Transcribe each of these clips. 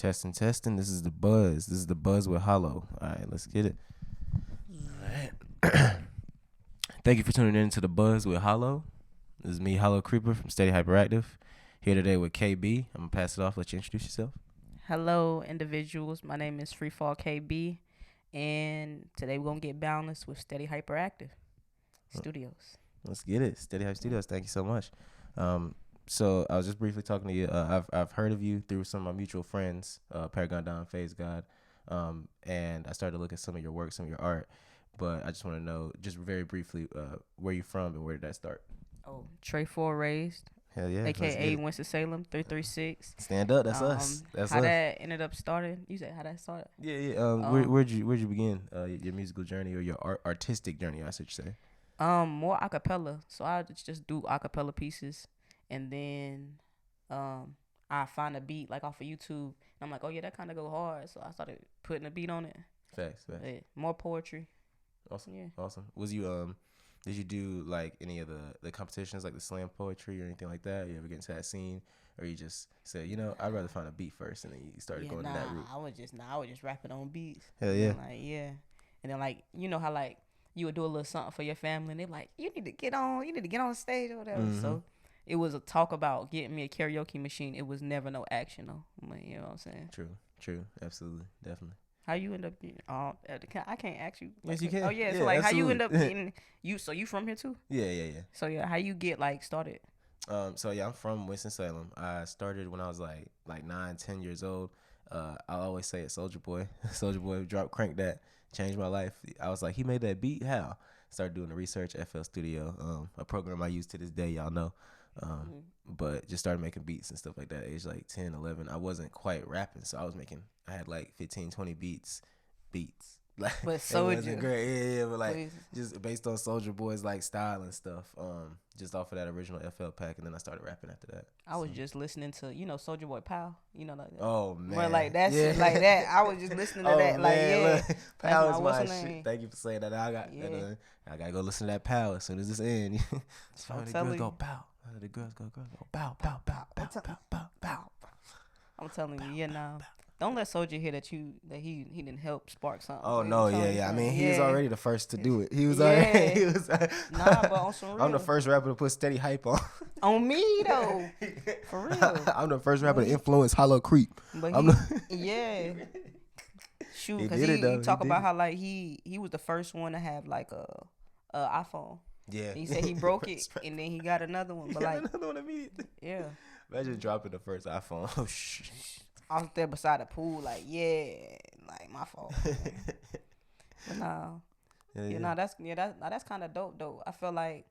Testing, testing. This is the buzz. This is the buzz with Hollow. All right, let's get it. All right. Thank you for tuning in to the buzz with Hollow. This is me, Hollow Creeper from Steady Hyperactive. Here today with KB. I'm gonna pass it off. Let you introduce yourself. Hello, individuals. My name is FreeFall KB, and today we're gonna get balanced with Steady Hyperactive Studios. Let's get it. Steady Hype Studios. Thank you so much. So I was just briefly talking to you. I've heard of you through some of my mutual friends, Paragon Don, Phase God, and I started to look at some of your work, some of your art. But I just want to know, just very briefly, where you from and where did that start? Oh, Trey 4 raised, Hell yeah, aka Winston-Salem 336. Stand up. That's us. That's how us. that ended up started. You said how that started? Yeah. Where'd you begin your musical journey or your artistic journey? I should say. More acapella. So I just do acapella pieces, and then I find a beat like off of YouTube, and I'm like, oh yeah, that kind of go hard. So I started putting a beat on it. Facts. Yeah, more poetry. Awesome. Yeah. Awesome. Was you did you do like any of the competitions like the slam poetry or anything like that? You ever get into that scene, or you just said, I'd rather find a beat first, and then you started going to that route? I was just rapping on beats. Hell yeah. And then like how like you would do a little something for your family, and they're like, you need to get on stage or whatever. Mm-hmm. So it was a talk about getting me a karaoke machine. It was never no action though. Like, you know what I'm saying? True, absolutely, definitely. How you end up getting? I can't ask you. Yes, you can. Oh yeah, yeah, so like absolutely. how you end up getting you? So you from here too? Yeah. So yeah, how you get like started? So yeah, I'm from Winston-Salem. I started when I was like 9-10 years old. I always say it, Soulja Boy. Soulja Boy cranked that, changed my life. I was like, he made that beat. How? Started doing the research, FL Studio, a program I use to this day. Y'all know. But just started making beats and stuff like that. Age like 10, 11. I wasn't quite rapping, so I had like 15, 20 beats. Like, But it wasn't Soulja, great. Yeah, but like please. just based on Soulja Boy's like style and stuff. Just off of that original FL pack, and then I started rapping after that. I was just listening to Soulja Boy Pow, like that. Oh man, But like that shit like that. I was just listening to that. Like man, yeah, Power is what's my her shit. name? Thank you for saying that. I gotta go listen to that Power as soon as this ends. That's why the girls telling go you. pow. The girls go pow pow pow pow pow pow pow. I'm telling you, don't let Soulja hear that he didn't help spark something. Oh Like, no, I'm telling yeah. I you, mean, he was already the first to do it. He was Yeah. already. He was. Nah, but on some real. I'm the first rapper to put Steady Hype on. On me though, for real. I'm the first rapper to influence Hollow Creep. But yeah. Shoot, He because did it, though. he talk He about did how like he was the first one to have like a iPhone. Yeah. He said he broke it and then he got another one. But like another one immediately. yeah. Imagine dropping the first iPhone. Oh shit. I was there beside the pool, like, like my fault. But nah. That's kind of dope though. I feel like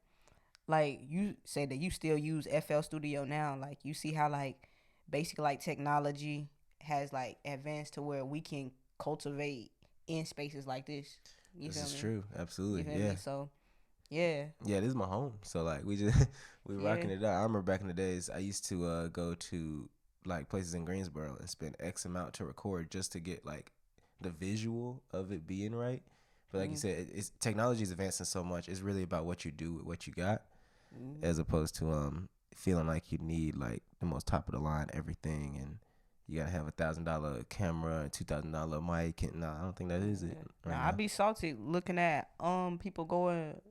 you say that you still use FL Studio now. Like you see how like basically like technology has like advanced to where we can cultivate in spaces like this. This is true. Absolutely. You feel Yeah. me? So yeah. Yeah, this is my home. So like we rocking it out. I remember back in the days I used to go to like places in Greensboro and spend X amount to record just to get like the visual of it being right. But like you said, it's technology is advancing so much. It's really about what you do with what you got, as opposed to feeling like you need like the most top of the line everything, and you gotta have $1,000 camera and $2,000 mic. And I don't think that is it. Right I'd be salty looking at people going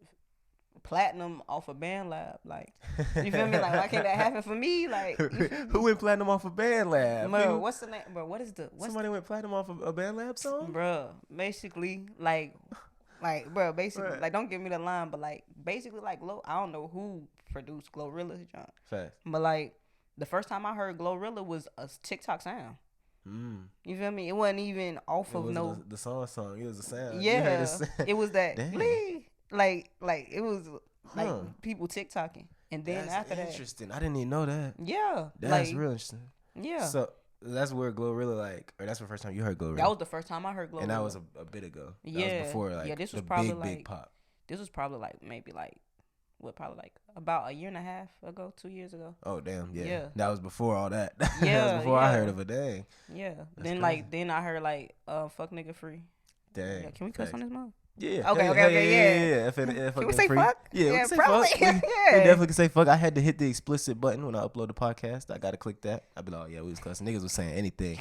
platinum off of Band Lab. Like, you feel me? Like, why can't that happen for me? Like, who went platinum off of Band Lab? Bro, what's the name? Bro, Somebody went platinum off of a Band Lab song? Bro, basically, like, like, don't give me the line, but like, basically, like, I don't know who produced Glorilla's John. Fast. But like, the first time I heard Glorilla was a TikTok sound. You feel me? It wasn't even off of the song. It was a sound. Yeah, it was that. Dang. Like it was like people TikToking, and then that's after that, interesting. I didn't even know that. Yeah, that's like, real interesting. Yeah. So that's where Glorilla or that's the first time you heard Glorilla. That was the first time I heard Glorilla, and that was a bit ago. That yeah, was before like this was the probably big pop. This was probably like maybe like probably like about a year and a half ago, 2 years ago. Oh damn, yeah. Yeah. That was before all that. Yeah, that was before I heard of a dang. Yeah. That's then crazy. then I heard like fuck nigga free. Dang. Yeah, can we cuss on this mug? Yeah. Okay, yeah. Can we say free. fuck? Yeah, we can say probably. fuck. We definitely can say fuck. I had to hit the explicit button when I upload the podcast. I gotta click that. I be like, oh yeah, we was cussing. Niggas was saying anything.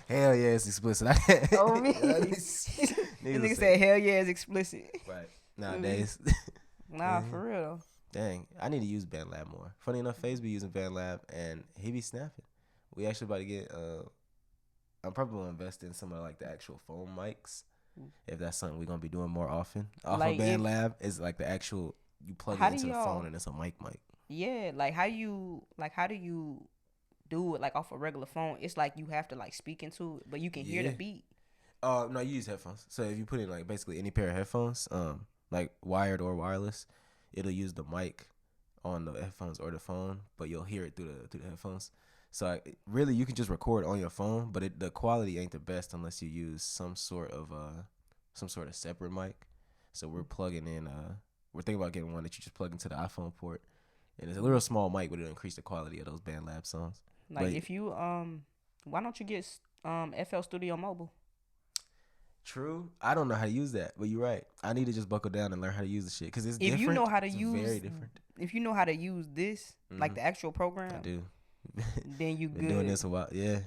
Hell yeah, it's explicit. Oh me. Nigga said hell yeah, it's explicit. Right. Nowadays. Nah, for real. Dang, I need to use BandLab more. Funny enough, FaZe be using BandLab and he be snapping. We actually about to get I'm probably gonna invest in some of like the actual phone mics. If that's something we're gonna be doing more often. Off like of BandLab is like the actual you plug it into the phone and it's a mic. Yeah, like how do you do it like off a regular phone? It's like you have to like speak into it, but you can hear the beat. No, you use headphones. So if you put in like basically any pair of headphones, like wired or wireless, it'll use the mic on the headphones or the phone, but you'll hear it through the headphones. So really, you can just record on your phone, but the quality ain't the best unless you use some sort of separate mic. So we're plugging in. We're thinking about getting one that you just plug into the iPhone port, and it's a little small mic, but it'll increase the quality of those BandLab songs. Like but if you why don't you get FL Studio Mobile? True. I don't know how to use that, but you're right. I need to just buckle down and learn how to use the shit because it's if different. You know how to it's use very different. If you know how to use this, like the actual program, I do. Then you been good. doing this a while. Yeah.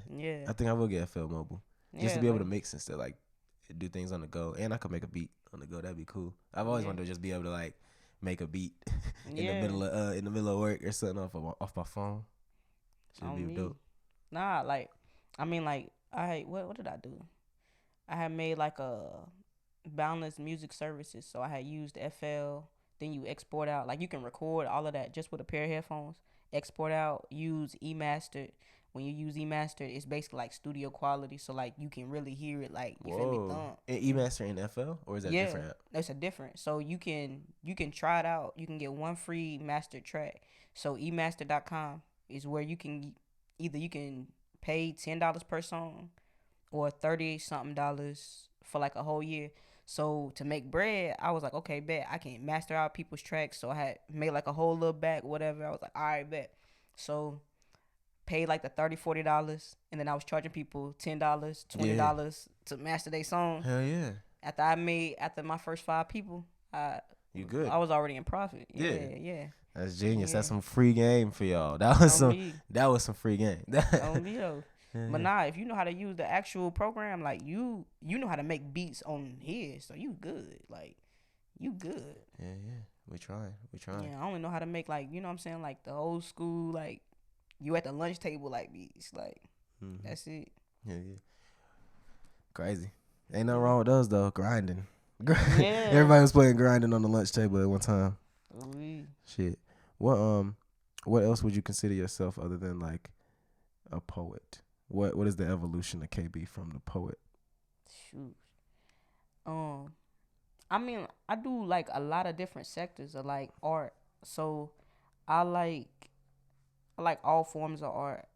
I think I will get FL Mobile just to be able to mix and stuff, like do things on the go, and I could make a beat on the go. That'd be cool. I've always wanted to just be able to like make a beat in the middle of work or something off my phone. Should be dope. Nah, like I mean, like what did I do? I had made like a boundless music services, so I had used FL. Then you export out, like you can record all of that just with a pair of headphones. Export out, use eMastered. When you use eMastered, it's basically like studio quality, so like you can really hear it, like you feel me thump. And eMaster in FL, or is that different app? It's a different. So you can try it out. You can get one free mastered track. So eMaster.com is where you can pay $10 per song, or $30-something for like a whole year. So to make bread, I was like, okay, bet I can master out people's tracks. So I had made like a whole little bag, whatever. I was like, all right, bet. So paid like the $30-$40, and then I was charging people $10, $20 to master their song. Hell yeah! After my first 5 people, you good? I was already in profit. Yeah. That's genius. Yeah. That's some free game for y'all. That was some free game. On me though. But nah, if you know how to use the actual program, like you know how to make beats on here, so you good. Like you good. Yeah. We trying. Yeah, I only know how to make like, you know what I'm saying, like the old school, like you at the lunch table like beats. Like that's it. Yeah. Crazy. Ain't nothing wrong with those though. Grinding. Yeah. Everybody was playing grinding on the lunch table at one time. Shit. What else would you consider yourself other than like a poet? What is the evolution of KB from the poet? Shoot. I mean, I do like a lot of different sectors of like art. So I like all forms of art.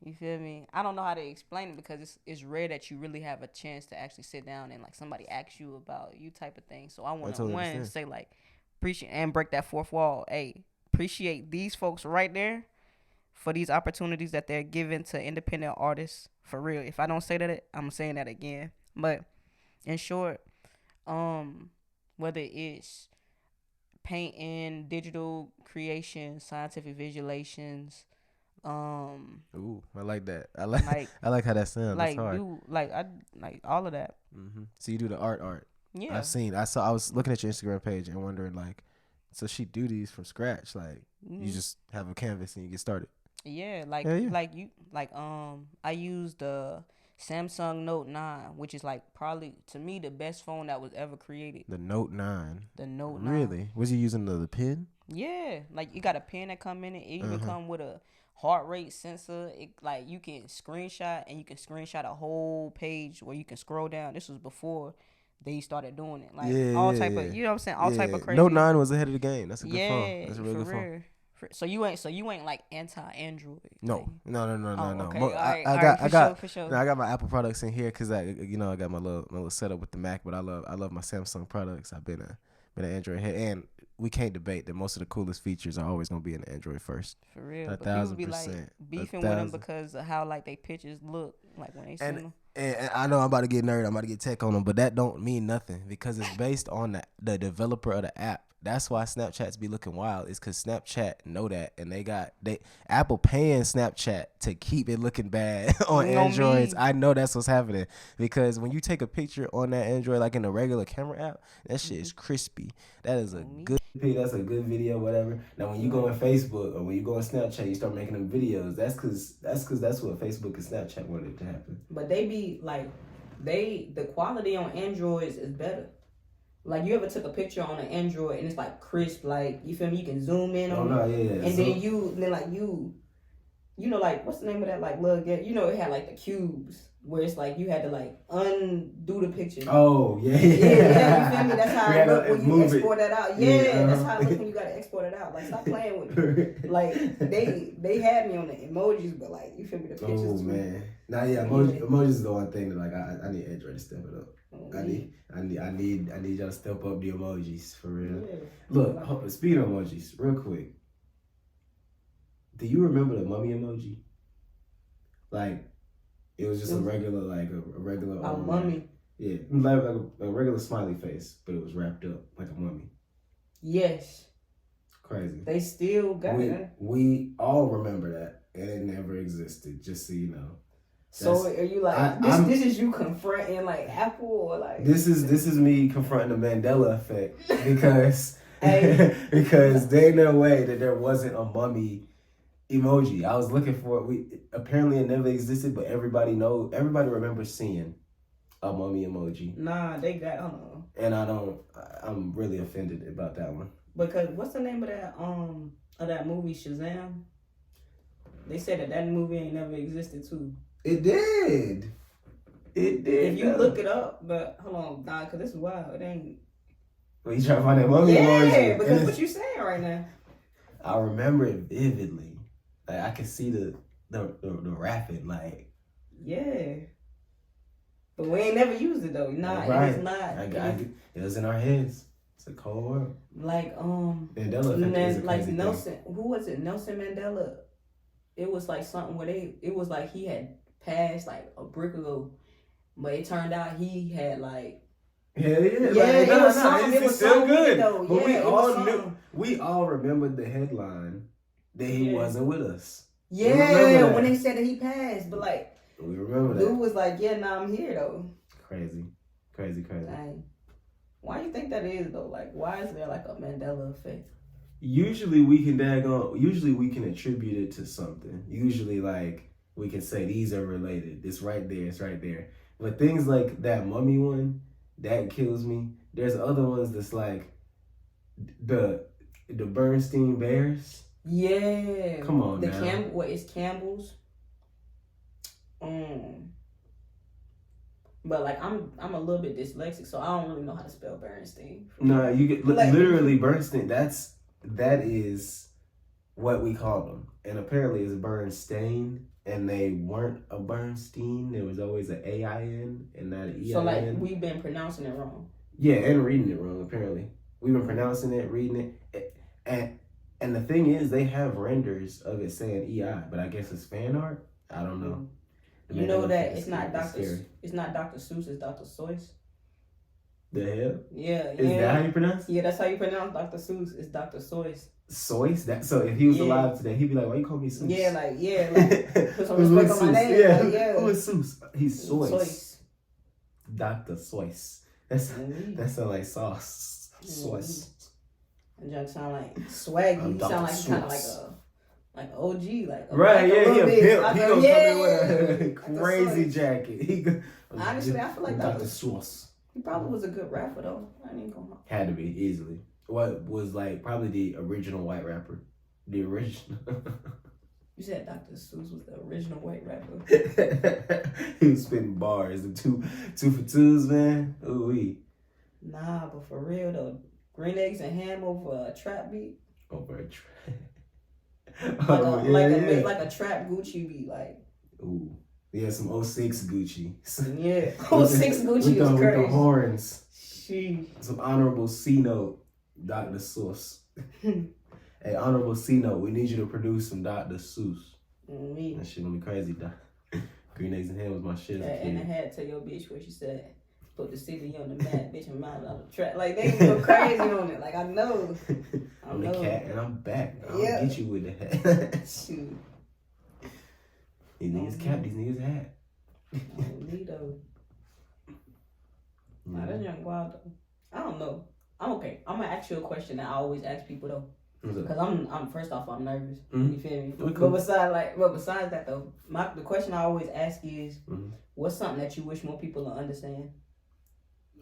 You feel me? I don't know how to explain it because it's rare that you really have a chance to actually sit down and like somebody asks you about you type of thing. So I want to say like appreciate and break that fourth wall. Hey, appreciate these folks right there for these opportunities that they're giving to independent artists. For real. If I don't say that, I'm saying that again. But in short, whether it's painting, digital creation, scientific visualizations, ooh, I like that. I like how that sounds. Like, that's hard. I like all of that. So you do the art. Yeah. I was looking at your Instagram page and wondering like, so she do these from scratch? Like you just have a canvas and you get started? Yeah, I used the Samsung Note 9, which is like probably to me the best phone that was ever created. The Note 9. The Note 9. Really? Was you using the pen? Yeah, like you got a pen that come in it. It even come with a heart rate sensor. It like you can screenshot a whole page where you can scroll down. This was before they started doing it. Like all type of, you know what I'm saying? All type of crazy. Note 9 was ahead of the game. That's a good phone. That's a really good phone. So you ain't like anti-Android. No. Okay. I got my Apple products in here because I got my little setup with the Mac, but I love my Samsung products. I've been an Android head, and we can't debate that most of the coolest features are always gonna be in the Android first. For real, but people be like beefing with them because of how like they pictures look like when they see them. And I know I'm about to get nerd. I'm about to get tech on them, but that don't mean nothing because it's based on the developer of the app. That's why Snapchats be looking wild. Is because Snapchat know that, and they Apple paying Snapchat to keep it looking bad on Androids. I know that's what's happening because when you take a picture on that Android, like in a regular camera app, that shit is crispy. That is a good. That's a good video, whatever. Now, when you go on Facebook or when you go on Snapchat, you start making them videos. That's because that's what Facebook and Snapchat wanted to happen. But they be like, the quality on Androids is better. Like, you ever took a picture on an Android and it's like crisp, like, you feel me? You can zoom in on it. And then you know, like, what's the name of that, like, little get? You know, it had like the cubes where it's like you had to like undo the picture. Oh yeah. You feel me? That's how it look when you export that out. That's how it look when you gotta export it out. Like, stop playing with me. Like, they had me on the emojis, but like, you feel me? The pictures. Oh man. Nah, yeah, emojis is the one thing that like I need Android to step it up. I need y'all to step up the emojis for real. Yeah. Look, speaking of emojis, real quick. Do you remember the mummy emoji? Like, it was just a regular mummy. Yeah, like a regular smiley face, but it was wrapped up like a mummy. Yes. Crazy. They still got it. We all remember that, and it never existed. Just so you know. So are you like this is you confronting like Apple or like this is me confronting the Mandela effect because because there ain't no way that there wasn't a mummy emoji. I was looking for it. Apparently it never existed, but everybody remembers seeing a mummy emoji. Nah, they got And I'm really offended about that one. Because what's the name of that movie Shazam? They said that movie ain't never existed too. It did. If you look it up, but hold on, nah, because this is wild. It ain't. Well, you trying to find that mummy emoji? Yeah, because what you saying right now. I remember it vividly. Like, I can see the rapid, like. Yeah. But we ain't never used it though. Nah, right. It is not. It was in our heads. It's a cold world. Like Mandela effect is a crazy Nelson. thing. Who was it? Nelson Mandela. It was like something where it was like he had passed like a brick ago, but it turned out he had like. Yeah. It was something. It was still good though. But we all remembered the headline that he wasn't with us. Yeah, when they said that he passed, but like we remember that. Dude was like, "Yeah, nah, I'm here though." Crazy. Dang. Why do you think that is though? Like, why is there like a Mandela effect? Usually we can attribute it to something. Usually, like, we can say these are related. It's right there. But things like that mummy one, that kills me. There's other ones that's like the Bernstein Bears. Yeah. Come on now. What is Campbell's? But like I'm a little bit dyslexic, so I don't really know how to spell Bernstein. No, you get literally Bernstein. That is what we call them, and apparently it's Bernstein, and they weren't a Bernstein. There was always an AIN and not an EIN. So like we've been pronouncing it wrong. Yeah, and reading it wrong. Apparently, we've been pronouncing it, reading it, and the thing is, they have renders of it saying EI, but I guess it's fan art. I don't know. You know that it's not Dr. Seuss, it's Dr. Seuss. The hell? Yeah. Is that how you pronounce it? Yeah, that's how you pronounce Dr. Seuss. It's Dr. Seuss. Seuss? So if he was alive today, he'd be like, "Why you call me Seuss?" Like put some respect on my name. Yeah. Who is Seuss? He's Seuss. Dr. Seuss. That sounds like sauce. Seuss. And John sound like swaggy. You sound like kind of like OG, like right, he a pimp. He gonna come in with a crazy jacket. Honestly, I feel like Dr. Seuss. He probably was a good rapper though. I ain't gonna lie. Had to be easily. What was like probably the original white rapper? The original. You said Dr. Seuss was the original white rapper. He was spitting bars. The two for twos, man. Ooh wee. Nah, but for real though, green eggs and ham over a trap beat. Over a trap. Like a trap Gucci beat, like. Ooh. Yeah, some 06 Gucci. Yeah. 06 Gucci is crazy. With the horns. Sheesh. Some honorable C note, Dr. Seuss. Hey, honorable C note, we need you to produce some Dr. Seuss. That shit gonna be crazy, Doc. Green eggs and ham was my shit as a kid. And I had to tell your bitch where she said, put the CD on the mat, bitch, and mount on the track. Like, they go crazy on it. Like, I know. I'm the cat, and I'm back. I'll get you with the hat. Shoot. These niggas cap, these niggas hat. Lido. Nah, that's young wild though. I don't know. I'm okay. I'm gonna ask you a question that I always ask people though. Because I'm first off, I'm nervous. Mm-hmm. You feel me? Cool. But besides that though, the question I always ask is, what's something that you wish more people will understand?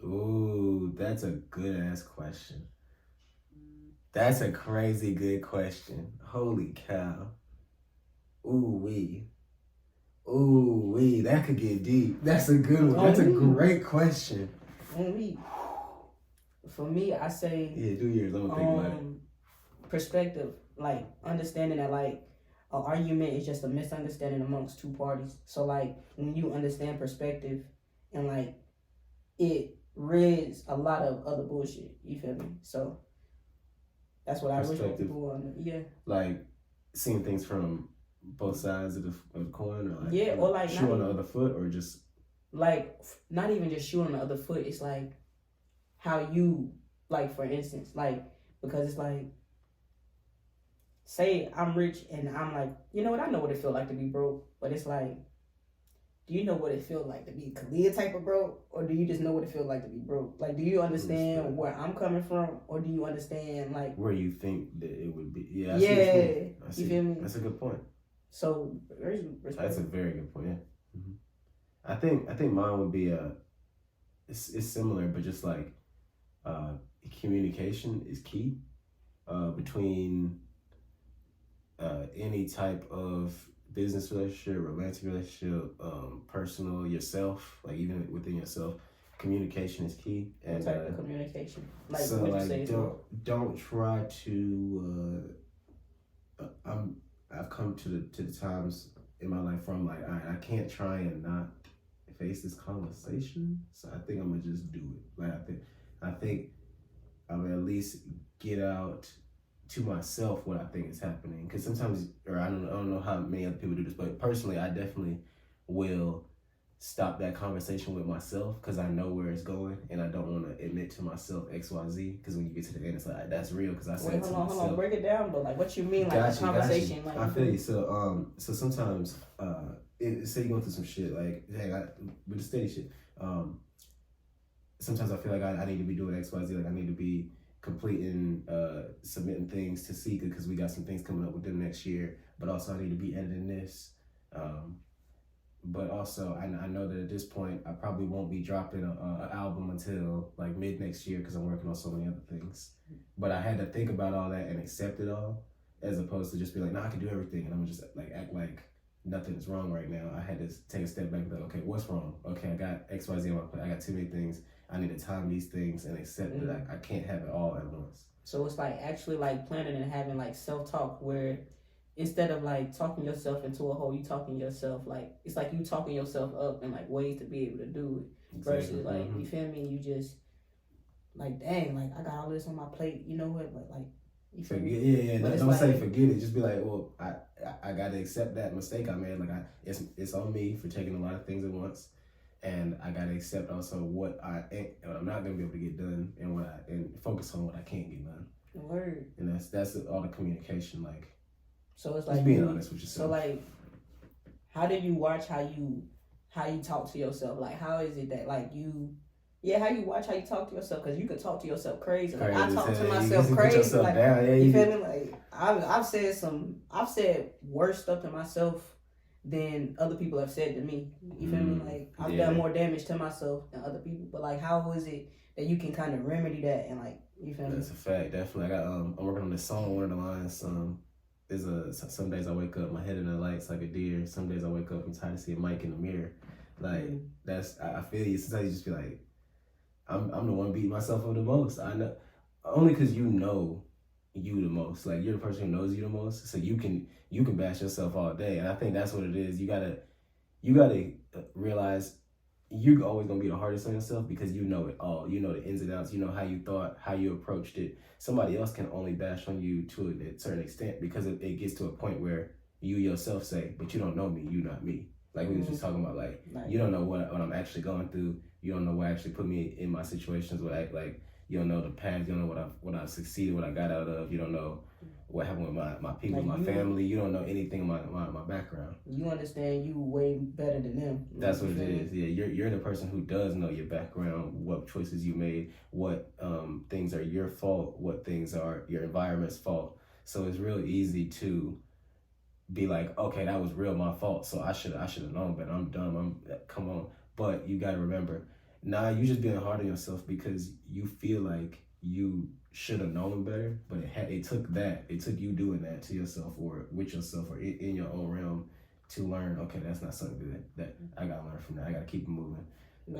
Ooh, that's a good ass question. That's a crazy good question. Holy cow. Ooh wee, that could get deep. That's a good one. That's a great question. For me, I say. Yeah, do yours. I'm gonna think about it. Perspective, like understanding that like an argument is just a misunderstanding amongst two parties. So like when you understand perspective and like it rids a lot of other bullshit. You feel me? So that's what I wish people would. Yeah. Like seeing things from both sides of the coin, or like or like shoe on the other foot, or just like not even just shoe on the other foot. It's like how you like, for instance, like because it's like. Say I'm rich and I'm like, you know what? I know what it feels like to be broke, but it's like, do you know what it feels like to be Kalia type of broke, or do you just know what it feels like to be broke? Like, do you understand where I'm coming from, or do you understand like where you think that it would be? Yeah, I see. You feel me? That's a good point. So that's a very good point. Yeah, I think mine would be it's similar, but just like communication is key between. Any type of business relationship, romantic relationship, personal, yourself, like even within yourself, communication is key. And what type of communication? Like, so like don't try to. I've come to the times in my life where I'm like, I can't try and not face this conversation. So I think I'm gonna just do it. Like I think I'm gonna at least get out to myself what I think is happening, because sometimes, or I don't know how many other people do this, but personally I definitely will stop that conversation with myself because I know where it's going and I don't want to admit to myself XYZ, because when you get to the end it's like that's real because I said it to myself. Hold on, break it down though. Like what you mean, like conversation? Like I feel you. So sometimes say you're going through some shit, like hey, with the steady shit, sometimes I feel like I need to be doing XYZ, like I need to be completing submitting things to Sika because we got some things coming up with them next year, but also I need to be editing this, but also I know that at this point I probably won't be dropping an album until like mid next year because I'm working on so many other things. But I had to think about all that and accept it all, as opposed to just be like, no, I can do everything and I'm just like act like nothing's wrong right now. I had to take a step back and be like, okay, what's wrong? Okay, I got XYZ on my plate. I got too many things. I need to time these things and accept that I can't have it all at once. So it's like actually like planning and having like self-talk, where instead of like talking yourself into a hole, you talking yourself like, it's like you talking yourself up and like ways to be able to do it. Exactly. Versus like, you feel me? You just like, dang, like I got all this on my plate. You know what? But like, you feel me? Yeah. Don't like, say forget it. Just be like, well, I got to accept that mistake I made. Like it's on me for taking a lot of things at once. And I gotta accept also what I'm not gonna be able to get done, and focus on what I can't get done. Word. And that's all the communication. Like, so it's like just being honest with yourself. So like, how do you watch how you talk to yourself? Like, how is it that like how you watch how you talk to yourself? Because you can talk to yourself crazy. Like I talk to myself crazy. Like you feel me? Like I've said worse stuff to myself than other people have said to me. You feel me? Like I've done more damage to myself than other people. But like, how is it that you can kind of remedy that and like, you feel me? That's a fact, definitely. I got I'm working on this song. One of the lines, some days I wake up, my head in the lights like a deer. Some days I wake up, I'm tired to see a mic in the mirror. Like that's I feel you. Sometimes you just be like, I'm the one beating myself up the most. I know, only because you know you the most. Like you're the person who knows you the most, so you can bash yourself all day. And I think that's what it is. You gotta realize you're always gonna be the hardest on yourself because you know it all. You know the ins and outs. You know how you thought, how you approached it. Somebody else can only bash on you to a certain extent because it gets to a point where you yourself say, but you don't know me, you not me. Like we was just talking about, like you don't know what I'm actually going through. You don't know what actually put me in my situations. Like you don't know the past. You don't know what I succeeded, what I got out of. You don't know what happened with my people, like my family. You don't know anything about my background. You understand you way better than them. That's what it is. Yeah, you're the person who does know your background, what choices you made, what things are your fault, what things are your environment's fault. So it's real easy to be like, okay, that was real my fault, so I should have known better. I'm dumb. Come on. But you gotta remember, you just being hard on yourself because you feel like you should have known better. But it took you doing that to yourself or with yourself or in your own realm to learn. Okay, that's not something good. That I gotta learn from that. I gotta keep it moving. For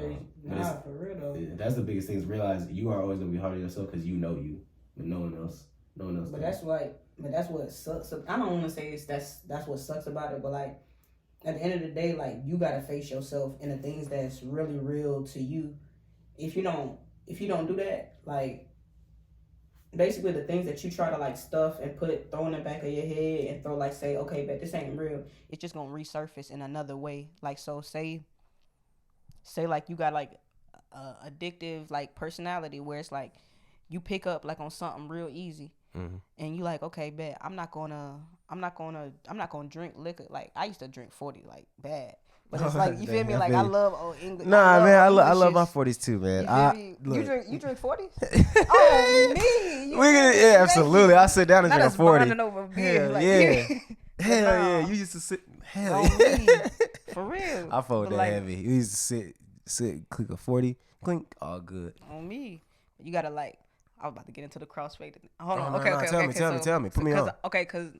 real though. That's the biggest thing is realize you are always gonna be hard on yourself because you know you, but no one else. But that's what sucks. I don't want to say that's what sucks about it, but like at the end of the day, like you gotta face yourself and the things that's really real to you. If you don't do that, like basically the things that you try to like stuff and throw in the back of your head and throw like say, okay, but this ain't real. It's just gonna resurface in another way. Like so, say like you got like addictive like personality where it's like you pick up like on something real easy. Mm-hmm. And you like, okay, bet I'm not gonna drink liquor. Like I used to drink 40 like bad, but it's like you feel me? Like I love old English. Nah, man, I love my 40s too, man. You drink 40s? Oh me, yeah, absolutely. I sit down and drink a 40. Over beer. Hell yeah, you used to sit. Hell yeah, for real. I fold that like, heavy. You used to sit, click a 40, clink, all good. On me, you gotta like. I was about to get into the crossfade. Hold on. No, okay. Tell me. Put me on. Okay, because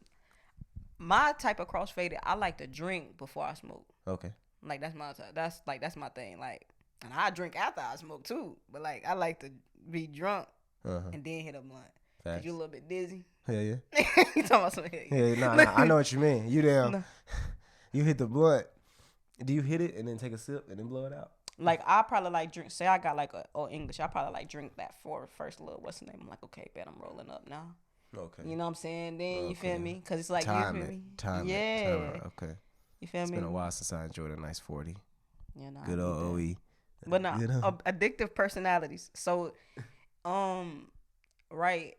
my type of crossfade, I like to drink before I smoke. Okay. Like that's my type. That's my thing. Like, and I drink after I smoke too. But like, I like to be drunk and then hit a blunt. Cause you a little bit dizzy. Hell yeah. You talking about some hell yeah? Nah, I know what you mean. You down? No. You hit the blunt. Do you hit it and then take a sip and then blow it out? Like I probably like drink. Say I got like English. I probably like drink that for first little. What's the name? I'm like, okay, bet I'm rolling up now. Okay. You know what I'm saying? Then you feel me? Cause it's like time you feel me? Time okay. You feel me? It's been a while since I enjoyed a nice 40. Yeah, nah, good old OE. But no, addictive personalities. So, right.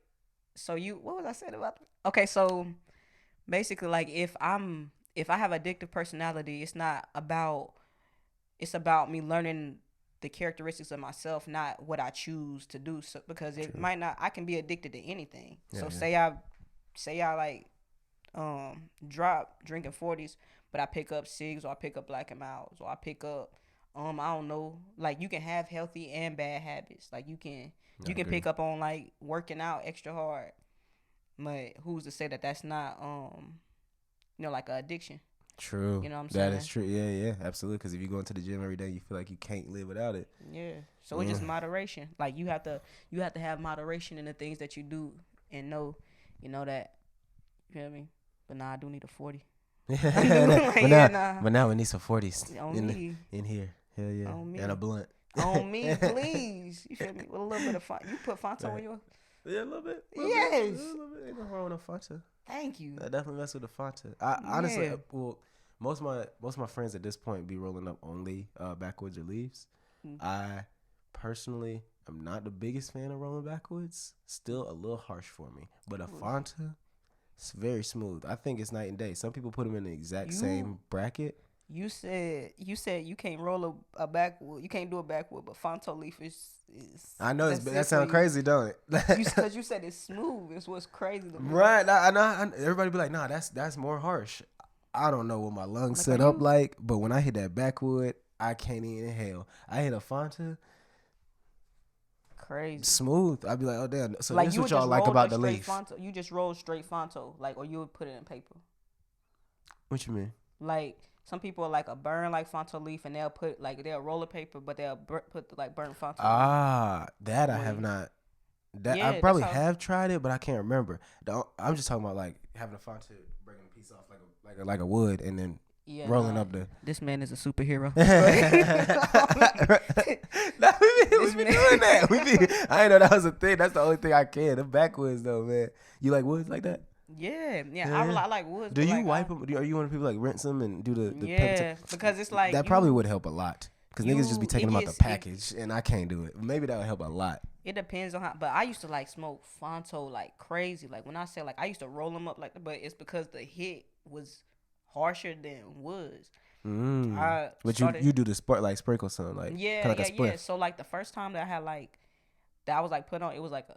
So what was I saying about? Okay, so basically, like if I have addictive personality, it's about me learning the characteristics of myself, not what I choose to do. So because it might not, I can be addicted to anything. Yeah, so say I like drop drinking 40s, but I pick up cigs or I pick up Black and Milds or I pick up I don't know, like you can have healthy and bad habits. Like you can pick up on like working out extra hard, but who's to say that that's not like an addiction? True. You know what I'm saying? That is true. Yeah, absolutely. Because if you go into the gym every day, you feel like you can't live without it. Yeah. So it's just moderation. Like you have to have moderation in the things that you do and know that. You feel me? But I do need a 40. But now we need some 40s in here. Hell yeah. And a blunt. On me, please. You feel me? With a little bit of fun. You put Fanta on your. Yeah, a little bit. Yes. A little bit. Ain't nothing wrong with a Fanta. Thank you. I definitely mess with the Fanta. Honestly, well, most of my friends at this point be rolling up only backwoods or leaves. I personally am not the biggest fan of rolling backwoods. Still a little harsh for me. But a Fanta, it's very smooth. I think it's night and day. Some people put them in the exact same bracket. You said you can't roll a backwood. You can't do a backwood, but Fanta leaf is. I know that sounds crazy, don't it? Because you said it's smooth. It's what's crazy to me. Right. I know. Everybody be like, nah, that's more harsh. I don't know what my lungs set up like, but when I hit that backwood, I can't even inhale. I hit a Fanta. Crazy. Smooth. I'd be like, oh damn. So like this is what y'all like about the leaf. Fanta, you just roll straight Fanta, like, or you would put it in paper. What you mean? Like. Some people are like a burn like Fanta leaf, and they'll roll a paper, but they'll put like burnt Fanta. That I have not. That I probably have tried it, but I can't remember. I'm just talking about like having a Fanta, breaking a piece off like a wood, and then rolling up the. This man is a superhero. We be doing that. I didn't know that was a thing. That's the only thing I can. The backwoods though, man. You like woods like that? Yeah. I like woods. Do you like, wipe them? Are you one of the people like rinse them and do the yeah, because it's like that probably would help a lot. Because niggas just be taking them out the package, and I can't do it. Maybe that would help a lot. It depends on how. But I used to like smoke Fonto like crazy. Like when I say like I used to roll them up like, but it's because the hit was harsher than woods. But you do the sprinkle some like yeah. So like the first time that I had like that I was like put on, it was like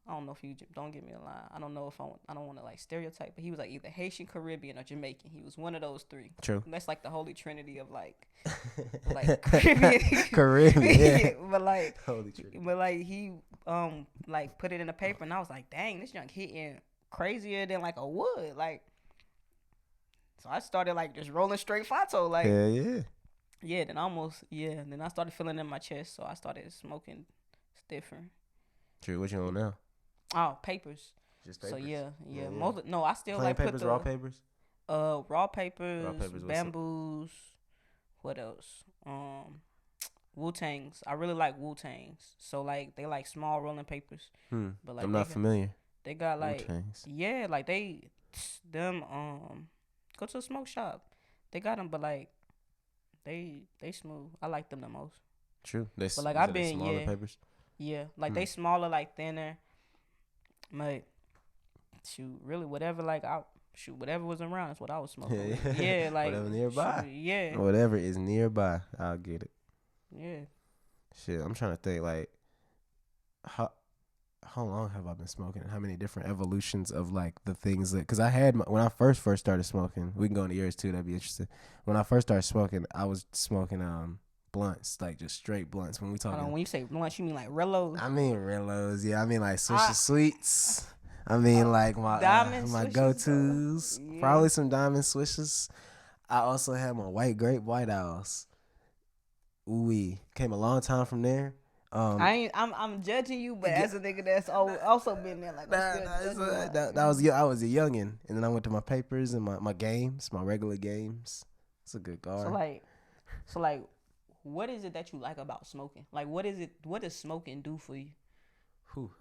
I don't know if you don't get me a line. I don't know if I don't want to like stereotype, but he was like either Haitian, Caribbean, or Jamaican. He was one of those three. True. And that's like the holy trinity of like Caribbean. Yeah. But like holy trinity. But like he like put it in a paper, and I was like, dang, this junk hitting crazier than like a wood. Like, so I started like just rolling straight Fonto. Like, yeah. Then I started feeling it in my chest, so I started smoking stiffer. True. What you on now? Oh, papers. Just papers. So yeah. No, I still plain like papers, put the raw papers. Raw papers, bamboos. What else? Wu-Tangs. I really like Wu-Tangs. So like they like small rolling papers. But like I'm not familiar. They got like Wu-Tangs. Yeah, like go to a smoke shop. They got them, but like they smooth. I like them the most. True. But like I've been smaller papers. Yeah, like they smaller, like thinner. Like really whatever. Like whatever was around. That's what I was smoking. Yeah, like whatever nearby. Yeah, whatever is nearby, I'll get it. Yeah. Shit, I'm trying to think like how long have I been smoking? How many different evolutions of like the things that? Because I had when I first started smoking. We can go into yours too. That'd be interesting. When I first started smoking, I was smoking blunts, like just straight blunts. When we talking, when you say blunts, you mean like Rillos? I mean Rillos, yeah. I mean like Swisher Sweets. I mean like my go-tos. Yeah. Probably some diamond swishers. I also had my white grape White Owls. Ooh, came a long time from there. I'm judging you, but as a nigga that's also been there, like I was a youngin, and then I went to my papers and my games, my regular games. It's a good guard. So like. What is it that you like about smoking? Like, what does smoking do for you?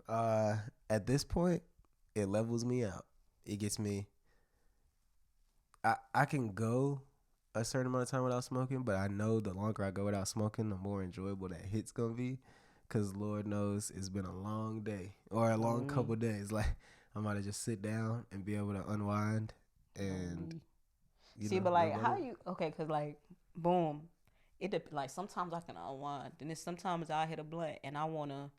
At this point, it levels me out. It gets me. I can go a certain amount of time without smoking, but I know the longer I go without smoking, the more enjoyable that hit's gonna be. Cause Lord knows it's been a long day or a long couple days. Like I'm about to just sit down and be able to unwind and. But like, how you okay? Cause like, boom. Like sometimes I can unwind, and then sometimes I hit a blunt and I wanna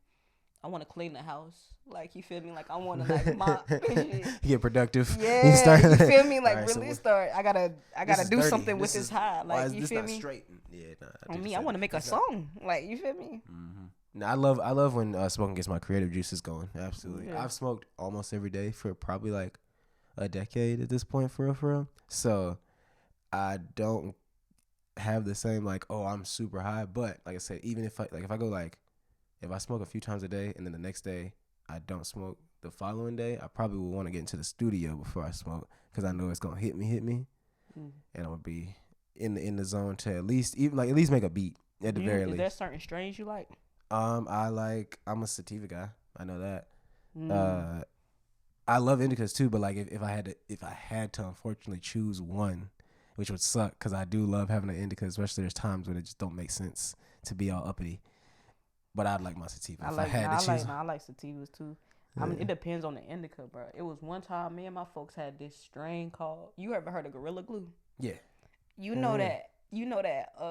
clean the house. Like you feel me? Like I wanna like mop. Get productive. Yeah, you feel me? Like really start. I gotta do something with this high. Like you feel me? Straight? Yeah, I wanna make a song. Like you feel me? No, I love when smoking gets my creative juices going. Absolutely. Yeah. I've smoked almost every day for probably like a decade at this point, for real. So I don't have the same like I'm super high, but like I said, even if I smoke a few times a day and then the next day I don't smoke, the following day I probably will want to get into the studio before I smoke because I know it's gonna hit me, and I'm gonna be in the zone to at least make a beat at the very least. Is there certain strains you like? I'm a sativa guy. I know that. I love indicas too, but like if I had to unfortunately choose one, which would suck because I do love having an indica, especially there's times when it just don't make sense to be all uppity. But I'd like my sativa I like sativas too. I mean, it depends on the indica, bro. It was one time me and my folks had this strain called. You ever heard of Gorilla Glue? Yeah. You know that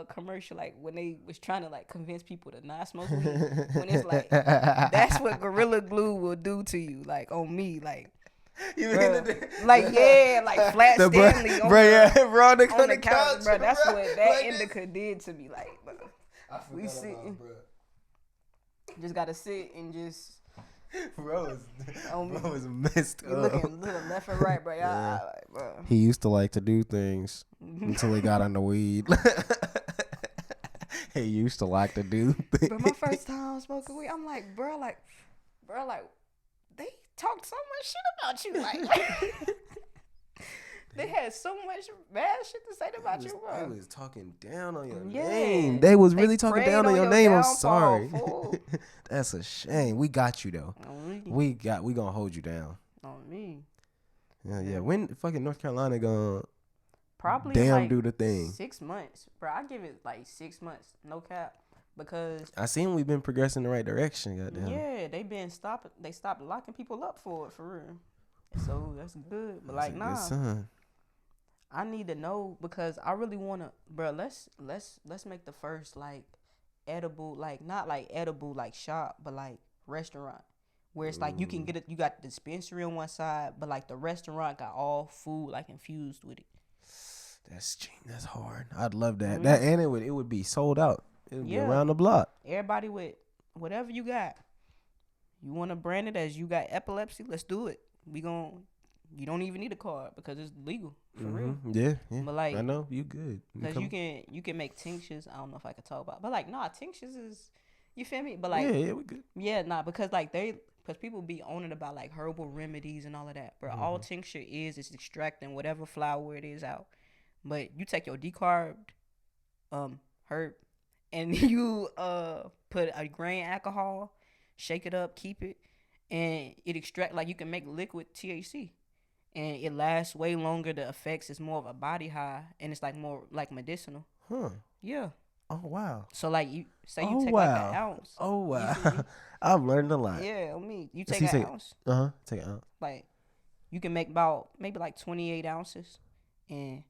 commercial, like when they was trying to like convince people to not smoke weed. When it's like that's what Gorilla Glue will do to you, like on me, like. You mean like Flat Stanley on the couch, bro. That's what that indica did to me, like. Bro. We sitting, just gotta sit and just. Bro is messed up. Looking left and right, bro. Bro. He used to like to do things until he got on the weed. He used to like to do things. But my first time smoking weed, I'm like, bro, they talked so much shit about you, like they had so much bad shit to say about you, bro. They was talking down on your name. They was really talking down on your name. I'm sorry. That's a shame. We got you though. We gonna hold you down. On me. Yeah. When fucking North Carolina gonna probably damn like do the thing? 6 months, bro. I give it like 6 months, no cap, because I seen we've been progressing the right direction. Goddamn. yeah, they stopped locking people up for it, for real. So that's good, but That's like a good nah. sign. I need to know because I really wanna, bro. Let's make the first like edible, like not like edible like shop, but like restaurant where it's like you can get it. You got the dispensary on one side, but like the restaurant got all food like infused with it. That's hard. I'd love that. Mm-hmm. That and it would be sold out. It would be around the block. Everybody with whatever you got. You want to brand it as you got epilepsy? Let's do it. You don't even need a card because it's legal for real. Yeah. But like, I know you good because you can make tinctures. I don't know if I could talk about, but like, nah, tinctures is, you feel me? But like, yeah, we good. Yeah, nah, because like because people be owning about like herbal remedies and all of that. But all tincture is extracting whatever flower it is out. But you take your decarbed herb and you put a grain alcohol, shake it up, keep it, and it extract, like you can make liquid THC, and it lasts way longer. The effects is more of a body high, and it's like more like medicinal. Yeah. Oh wow. So like you say you take like an ounce. Oh wow. I've learned a lot. Yeah, you take an ounce. Take an ounce. Like you can make about maybe like 28 ounces, and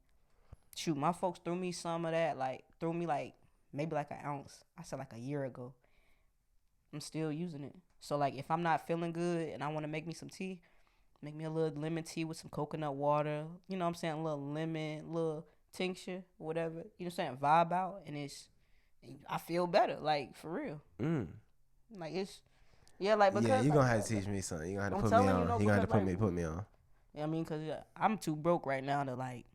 shoot, my folks threw me some of that. Like threw me like maybe like an ounce. I said like a year ago. I'm still using it. So like if I'm not feeling good and I want to make me some tea, make me a little lemon tea with some coconut water. You know what I'm saying? A little lemon, little tincture, whatever. You know what I'm saying? Vibe out, and I feel better. Like for real. Like it's like because you're gonna have to teach me something. You're gonna have to put me on. You're gonna have to put me on. Yeah, I mean, cause I'm too broke right now to like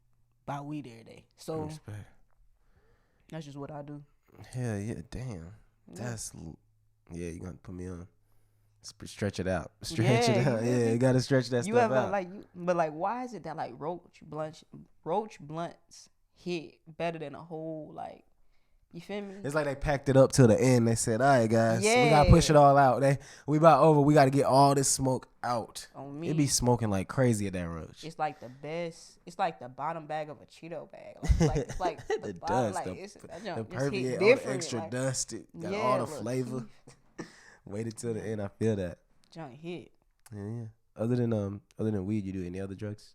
buy weed every day. So respect. That's just what I do. Hell yeah, damn. You're gonna put me on. Stretch it out. Stretch it out. Yeah, you gotta stretch that stuff out. But like, why is it that like roach blunts hit better than a whole, like, you feel me? It's like they packed it up till the end. They said, all right, guys, we gotta push it all out. We about over. We gotta get all this smoke out. On me. It be smoking like crazy at that roach. It's like the best. It's like the bottom bag of a Cheeto bag. It's like the bottom, dust, like the perfect, all the extra like, dust. It got all the flavor. Waited till the end. I feel that. Junk hit. Yeah. Other than weed, you do any other drugs?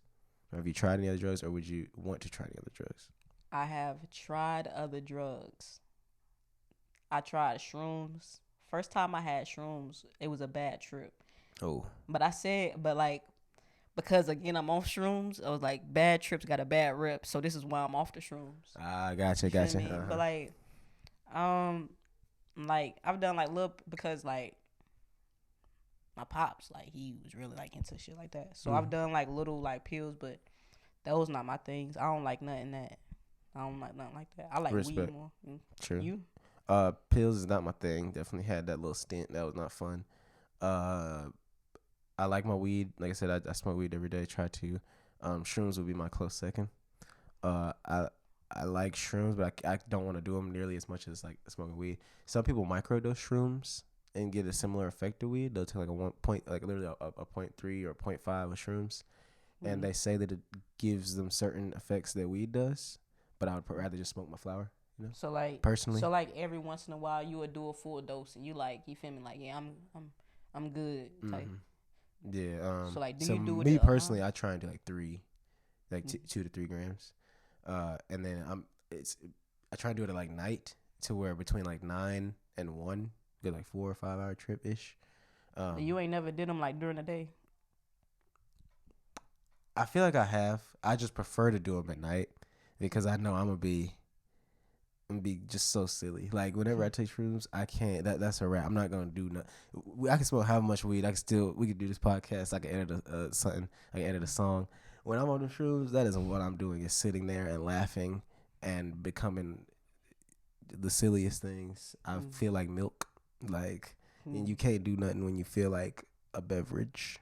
Or have you tried any other drugs, or would you want to try any other drugs? I have tried other drugs. I tried shrooms. First time I had shrooms, it was a bad trip. Oh. But because again I'm off shrooms, I was like, bad trips got a bad rep, so this is why I'm off the shrooms. Gotcha. Uh-huh. But like I've done like little, because like my pops, like he was really like into shit like that. So I've done like little like pills, but those not my things. I don't like nothing like that. I like weed more. True. You? Pills is not my thing. Definitely had that little stint. That was not fun. I like my weed. Like I said, I smoke weed every day. Try to. Shrooms would be my close second. I like shrooms, but I don't want to do them nearly as much as like smoking weed. Some people microdose shrooms and get a similar effect to weed. They'll take like a 1 point, like literally a 0.3 or 0.5 of shrooms, and they say that it gives them certain effects that weed does. But I would rather just smoke my flower. You know? So like personally, every once in a while you would do a full dose, and you feel me, like, yeah, I'm good type. Yeah. So like, you do it? Me personally, I try and do like 2 to 3 grams, and then I try to do it at like night, to where between like 9 and 1, get like 4 or 5 hour trip ish. You ain't never did them like during the day? I feel like I have. I just prefer to do them at night because I know I'm gonna be just so silly. Like whenever I take shrooms, I can't. That's a wrap. I'm not gonna do nothing. I can smoke how much weed. We could do this podcast. I can edit something. I can edit a song. When I'm on the shrooms, that isn't what I'm doing. Is sitting there and laughing and becoming the silliest things. I feel like milk. Like, and you can't do nothing when you feel like a beverage.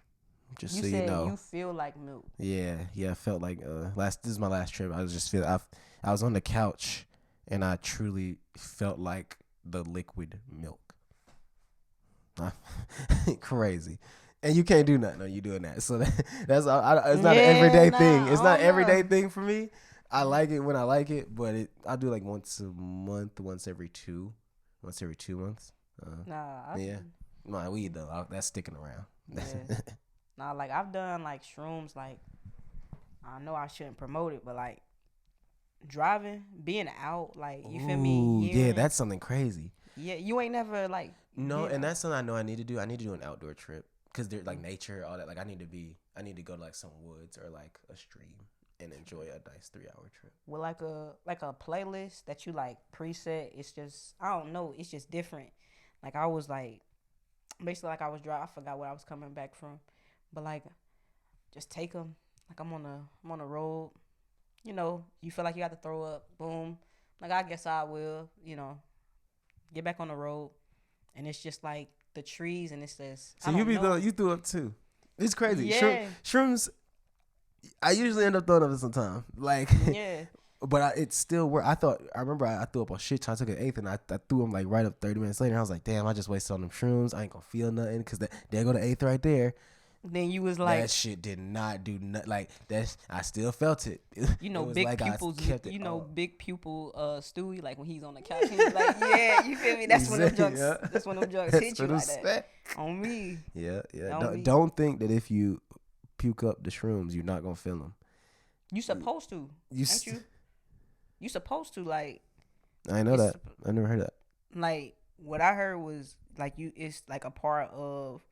Just so you know. You feel like milk. Yeah. I felt like this is my last trip. I was just I was on the couch and I truly felt like the liquid milk. Crazy. And you can't do nothing. No, you doing that. So that's it's not an everyday thing. It's not an everyday thing for me. I like it when I like it, but I do like once a month, once every 2 months. Yeah. My weed though, that's sticking around. Yeah. Nah, like I've done like shrooms. Like I know I shouldn't promote it, but like driving, being out, like you feel me? Yeah, that's something crazy. Yeah, you ain't never like. No, and that's something I know I need to do. I need to do an outdoor trip because they're like nature, all that. Like I need to go to like some woods or like a stream and enjoy a nice 3-hour trip. With like a playlist that you like preset. It's just I don't know. It's just different. Like I was like, basically like I was driving. I forgot where I was coming back from, but like, just take them. Like I'm on a road. You know, you feel like you got to throw up. Boom. Like I guess I will. You know, get back on the road, and it's just like the trees, and it's just. So you threw up too. It's crazy. Yeah. Shrooms. I usually end up throwing up sometimes. Like. Yeah. But it's still where I remember I threw up a shit ton. I took an eighth and I threw them like right up 30 minutes later. I was like, damn, I just wasted on them shrooms. I ain't gonna feel nothing because there go the eighth right there. Then you was like, that shit did not do nothing. Like I still felt it. You know, it big like pupils. Big pupil Stewie. Like when he's on the couch, he's like, yeah, you feel me? That's when them drugs. Yeah. That's when them drugs hit you like that. On me. Yeah. Don't think that if you puke up the shrooms, you're not gonna feel them. You supposed to. Ain't you? You supposed to, like. I know that. I never heard that. Like what I heard was like it's like a part of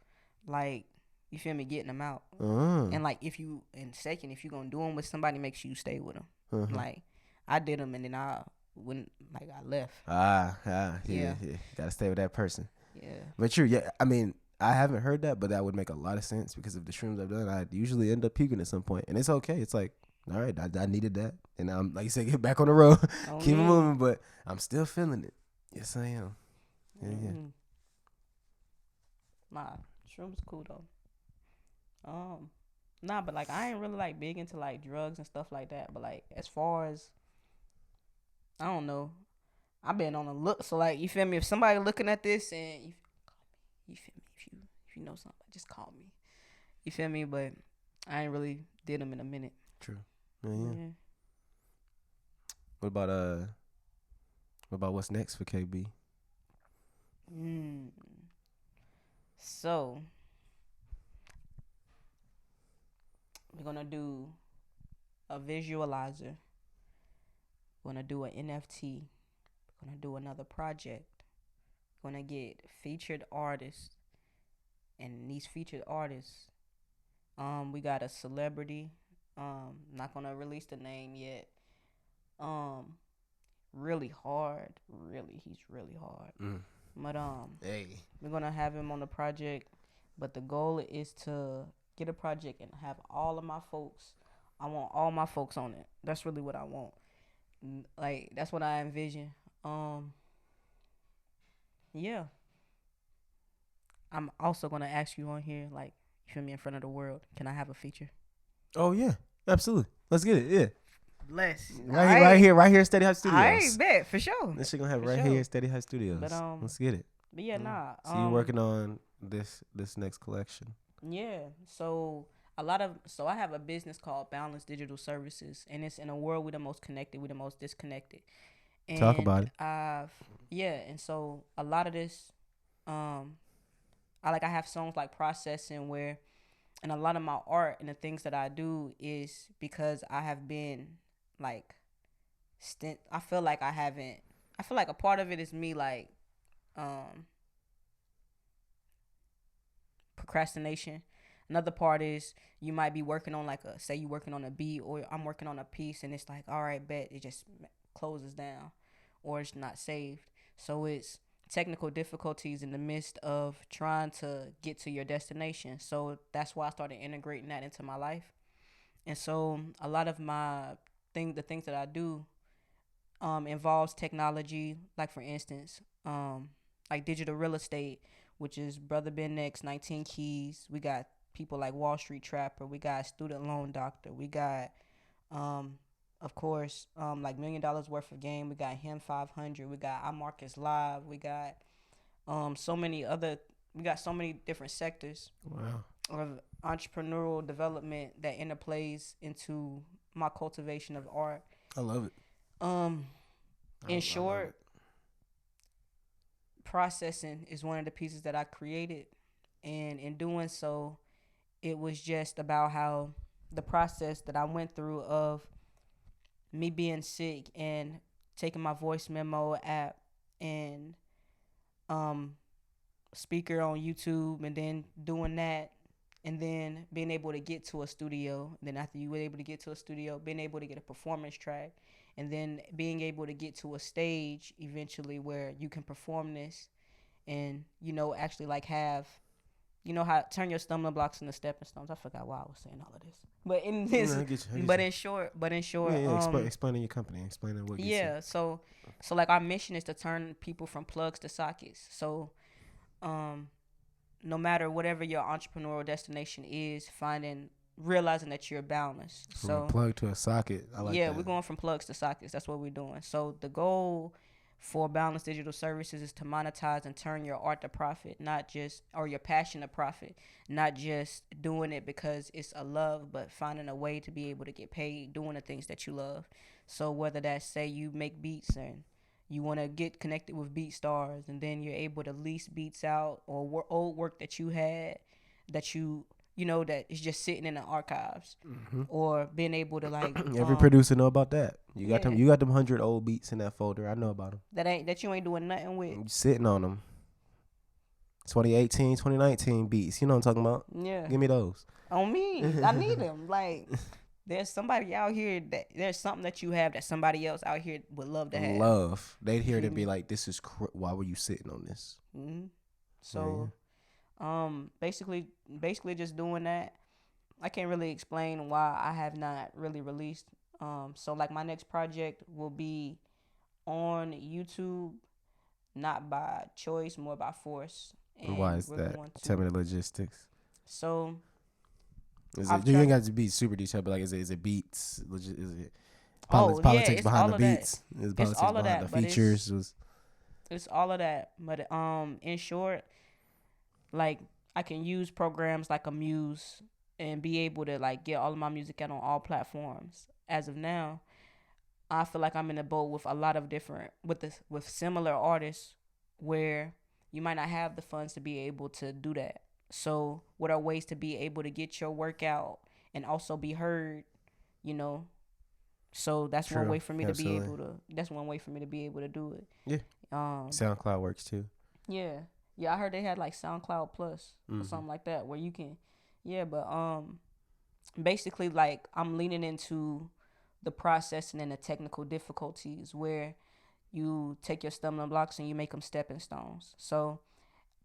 like you feel me getting them out. And like if you gonna do them with somebody, make sure you stay with them. Like I did them and then I left. Yeah. Gotta stay with that person. Yeah. But true. Yeah. I mean, I haven't heard that, but that would make a lot of sense because of the shrooms I've done. I usually end up puking at some point, and it's okay. It's like. All right, I needed that, and I'm like you said, get back on the road, keep it moving. But I'm still feeling it. Yes, I am. Yeah. Nah, shrooms cool though. Nah, but like I ain't really like big into like drugs and stuff like that. But like as far as I don't know, I've been on a look. So like you feel me? If somebody looking at this and you feel me? If you know something, just call me. You feel me? But I ain't really did them in a minute. True. Yeah. What about what's next for KB? So we're gonna do a visualizer. We're gonna do an NFT. We're gonna do another project. We're gonna get featured artists, and these featured artists, we got a celebrity. Not gonna release the name yet. Really hard. He's really hard. But we're gonna have him on the project. But the goal is to get a project and have all of my folks. I want all my folks on it. That's really what I want. Like that's what I envision. Yeah. I'm also gonna ask you on here, like, you feel me, in front of the world. Can I have a feature? Oh yeah, absolutely. Let's get it. Yeah. Bless. Right here, Steady High Studios. I bet for sure. This shit gonna have here, Steady High Studios. But let's get it. But yeah, nah. So you're working on this next collection. Yeah. So I have a business called Balance Digital Services, and it's in a world we're the most connected, we're the most disconnected. And talk about it. And so a lot of this, I have songs like Processing where. And a lot of my art and the things that I do is because I have been like I feel like a part of it is me like procrastination. Another part is you might be working on say you working on a beat or I'm working on a piece and it's like, all right, bet it just closes down or it's not saved. So it's technical difficulties in the midst of trying to get to your destination. So that's why I started integrating that into my life. And so a lot of the things that I do involves technology, like for instance, like digital real estate, which is Brother Ben Next, 19 Keys. We got people like Wall Street Trapper. We got Student Loan Doctor. We got of course, like $1 Million Worth of Game. We got Him 500. We got iMarcus Live. We got so many different sectors. Wow. of entrepreneurial development that interplays into my cultivation of art. I love it. In short, processing is one of the pieces that I created, and in doing so, it was just about how the process that I went through of me being sick and taking my voice memo app and speaker on YouTube, and then doing that, and then being able to get to a studio. And then after you were able to get to a studio, being able to get a performance track, and then being able to get to a stage eventually where you can perform this, and actually like have how turn your stumbling blocks into stepping stones. I forgot why I was saying all of this, but in this, I get you. but in short, explaining your company, explaining what. Yeah, so like our mission is to turn people from plugs to sockets. So, no matter whatever your entrepreneurial destination is, realizing that you're boundless. From a plug to a socket. I like that. We're going from plugs to sockets. That's what we're doing. So the goal for Balanced Digital Services is to monetize and turn your art to profit, or your passion to profit, not just doing it because it's a love, but finding a way to be able to get paid doing the things that you love. So whether that's, say, you make beats and you want to get connected with beat stars, and then you're able to lease beats out, or old work that you had that that is just sitting in the archives, or being able to like every producer know about that. You got them 100 old beats in that folder. I know about them. That you ain't doing nothing with. You sitting on them. 2018, 2019 beats. You know what I'm talking about? Yeah. Give me those. On me. I need them. Like, there's somebody out here there's something that you have that somebody else out here would love to have. They'd hear it and be like, "This is why were you sitting on this?" Mm-hmm. So, basically just doing that. I can't really explain why I have not really released. So like my next project will be on YouTube, not by choice, more by force. And why is that? Tell me the logistics. So, you ain't got to be super detailed, but like, is it beats? Is it politics behind the beats? Is politics all of behind that, the features? It's all of that. But in short, like, I can use programs like Amuse and be able to like get all of my music out on all platforms. As of now, I feel like I'm in a boat with a lot of different with similar artists where you might not have the funds to be able to do that. So what are ways to be able to get your work out and also be heard, So that's True. One way for me Absolutely. to be able to. That's one way for me to be able to do it. Yeah. SoundCloud works too. Yeah. Yeah, I heard they had like SoundCloud Plus or something like that where you can. Yeah, but basically like I'm leaning into the processing and the technical difficulties where you take your stumbling blocks and you make them stepping stones. So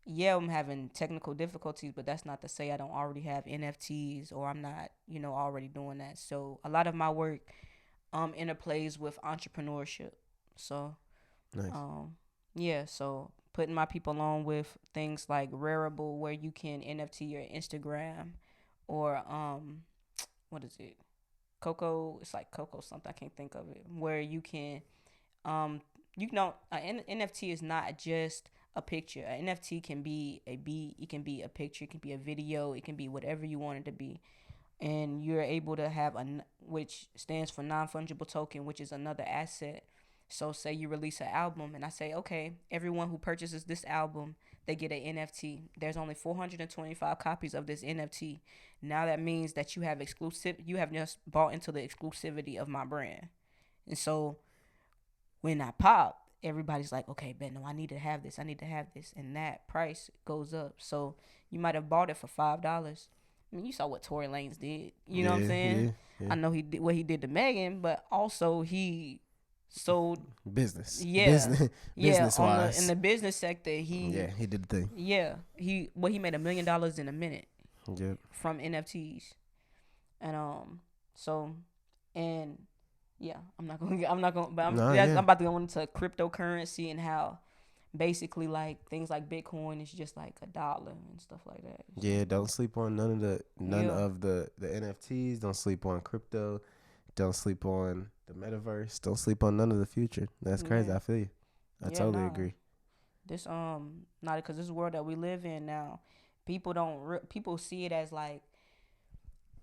yeah, I'm having technical difficulties, but that's not to say I don't already have NFTs or I'm not, already doing that. So a lot of my work interplays with entrepreneurship. So nice. Yeah, so putting my people on with things like Rarible where you can NFT your Instagram, or what is it? Coco, it's like Coco something, I can't think of it, where you can an NFT is not just a picture. An NFT can be a beat, it can be a picture, it can be a video, it can be whatever you want it to be. And you're able to have which stands for non-fungible token, which is another asset. So say you release an album and I say, okay, everyone who purchases this album, they get an NFT. There's only 425 copies of this NFT. Now that means that you have just bought into the exclusivity of my brand. And so when I pop, everybody's like, okay, Ben, no, I need to have this. And that price goes up. So you might have bought it for $5. I mean, you saw what Tory Lanez did. You know what I'm saying? Yeah. I know he did what he did to Megan, but also he sold business. Yeah, business wise. In the business sector, he did the thing. Yeah, he made $1 million in a minute. Yep. From NFTs, and I'm about to go into cryptocurrency and how basically like things like Bitcoin is just like $1 and stuff like that. Yeah, don't sleep on none of the NFTs. Don't sleep on crypto. Don't sleep on the metaverse. Don't sleep on none of the future. That's crazy. I feel you. I totally agree. This not because this world that we live in now, People see it as like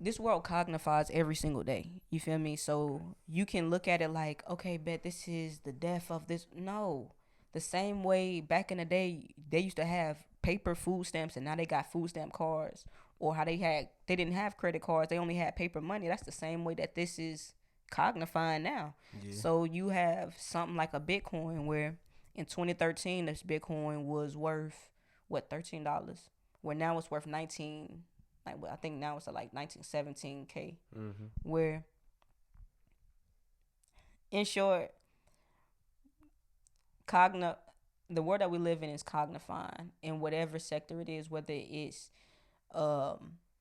this world cognifies every single day. You feel me? So you can look at it like, okay, bet this is the death of this. No, the same way back in the day they used to have paper food stamps and now they got food stamp cards, or how they didn't have credit cards, they only had paper money. That's the same way that this is cognifying now. Yeah. So you have something like a Bitcoin where in 2013 this Bitcoin was worth what, $13, where now it's worth 19. Like I think now it's at like 1917K. Mm-hmm. Where, in short, the world that we live in is cognifying in whatever sector it is, whether it's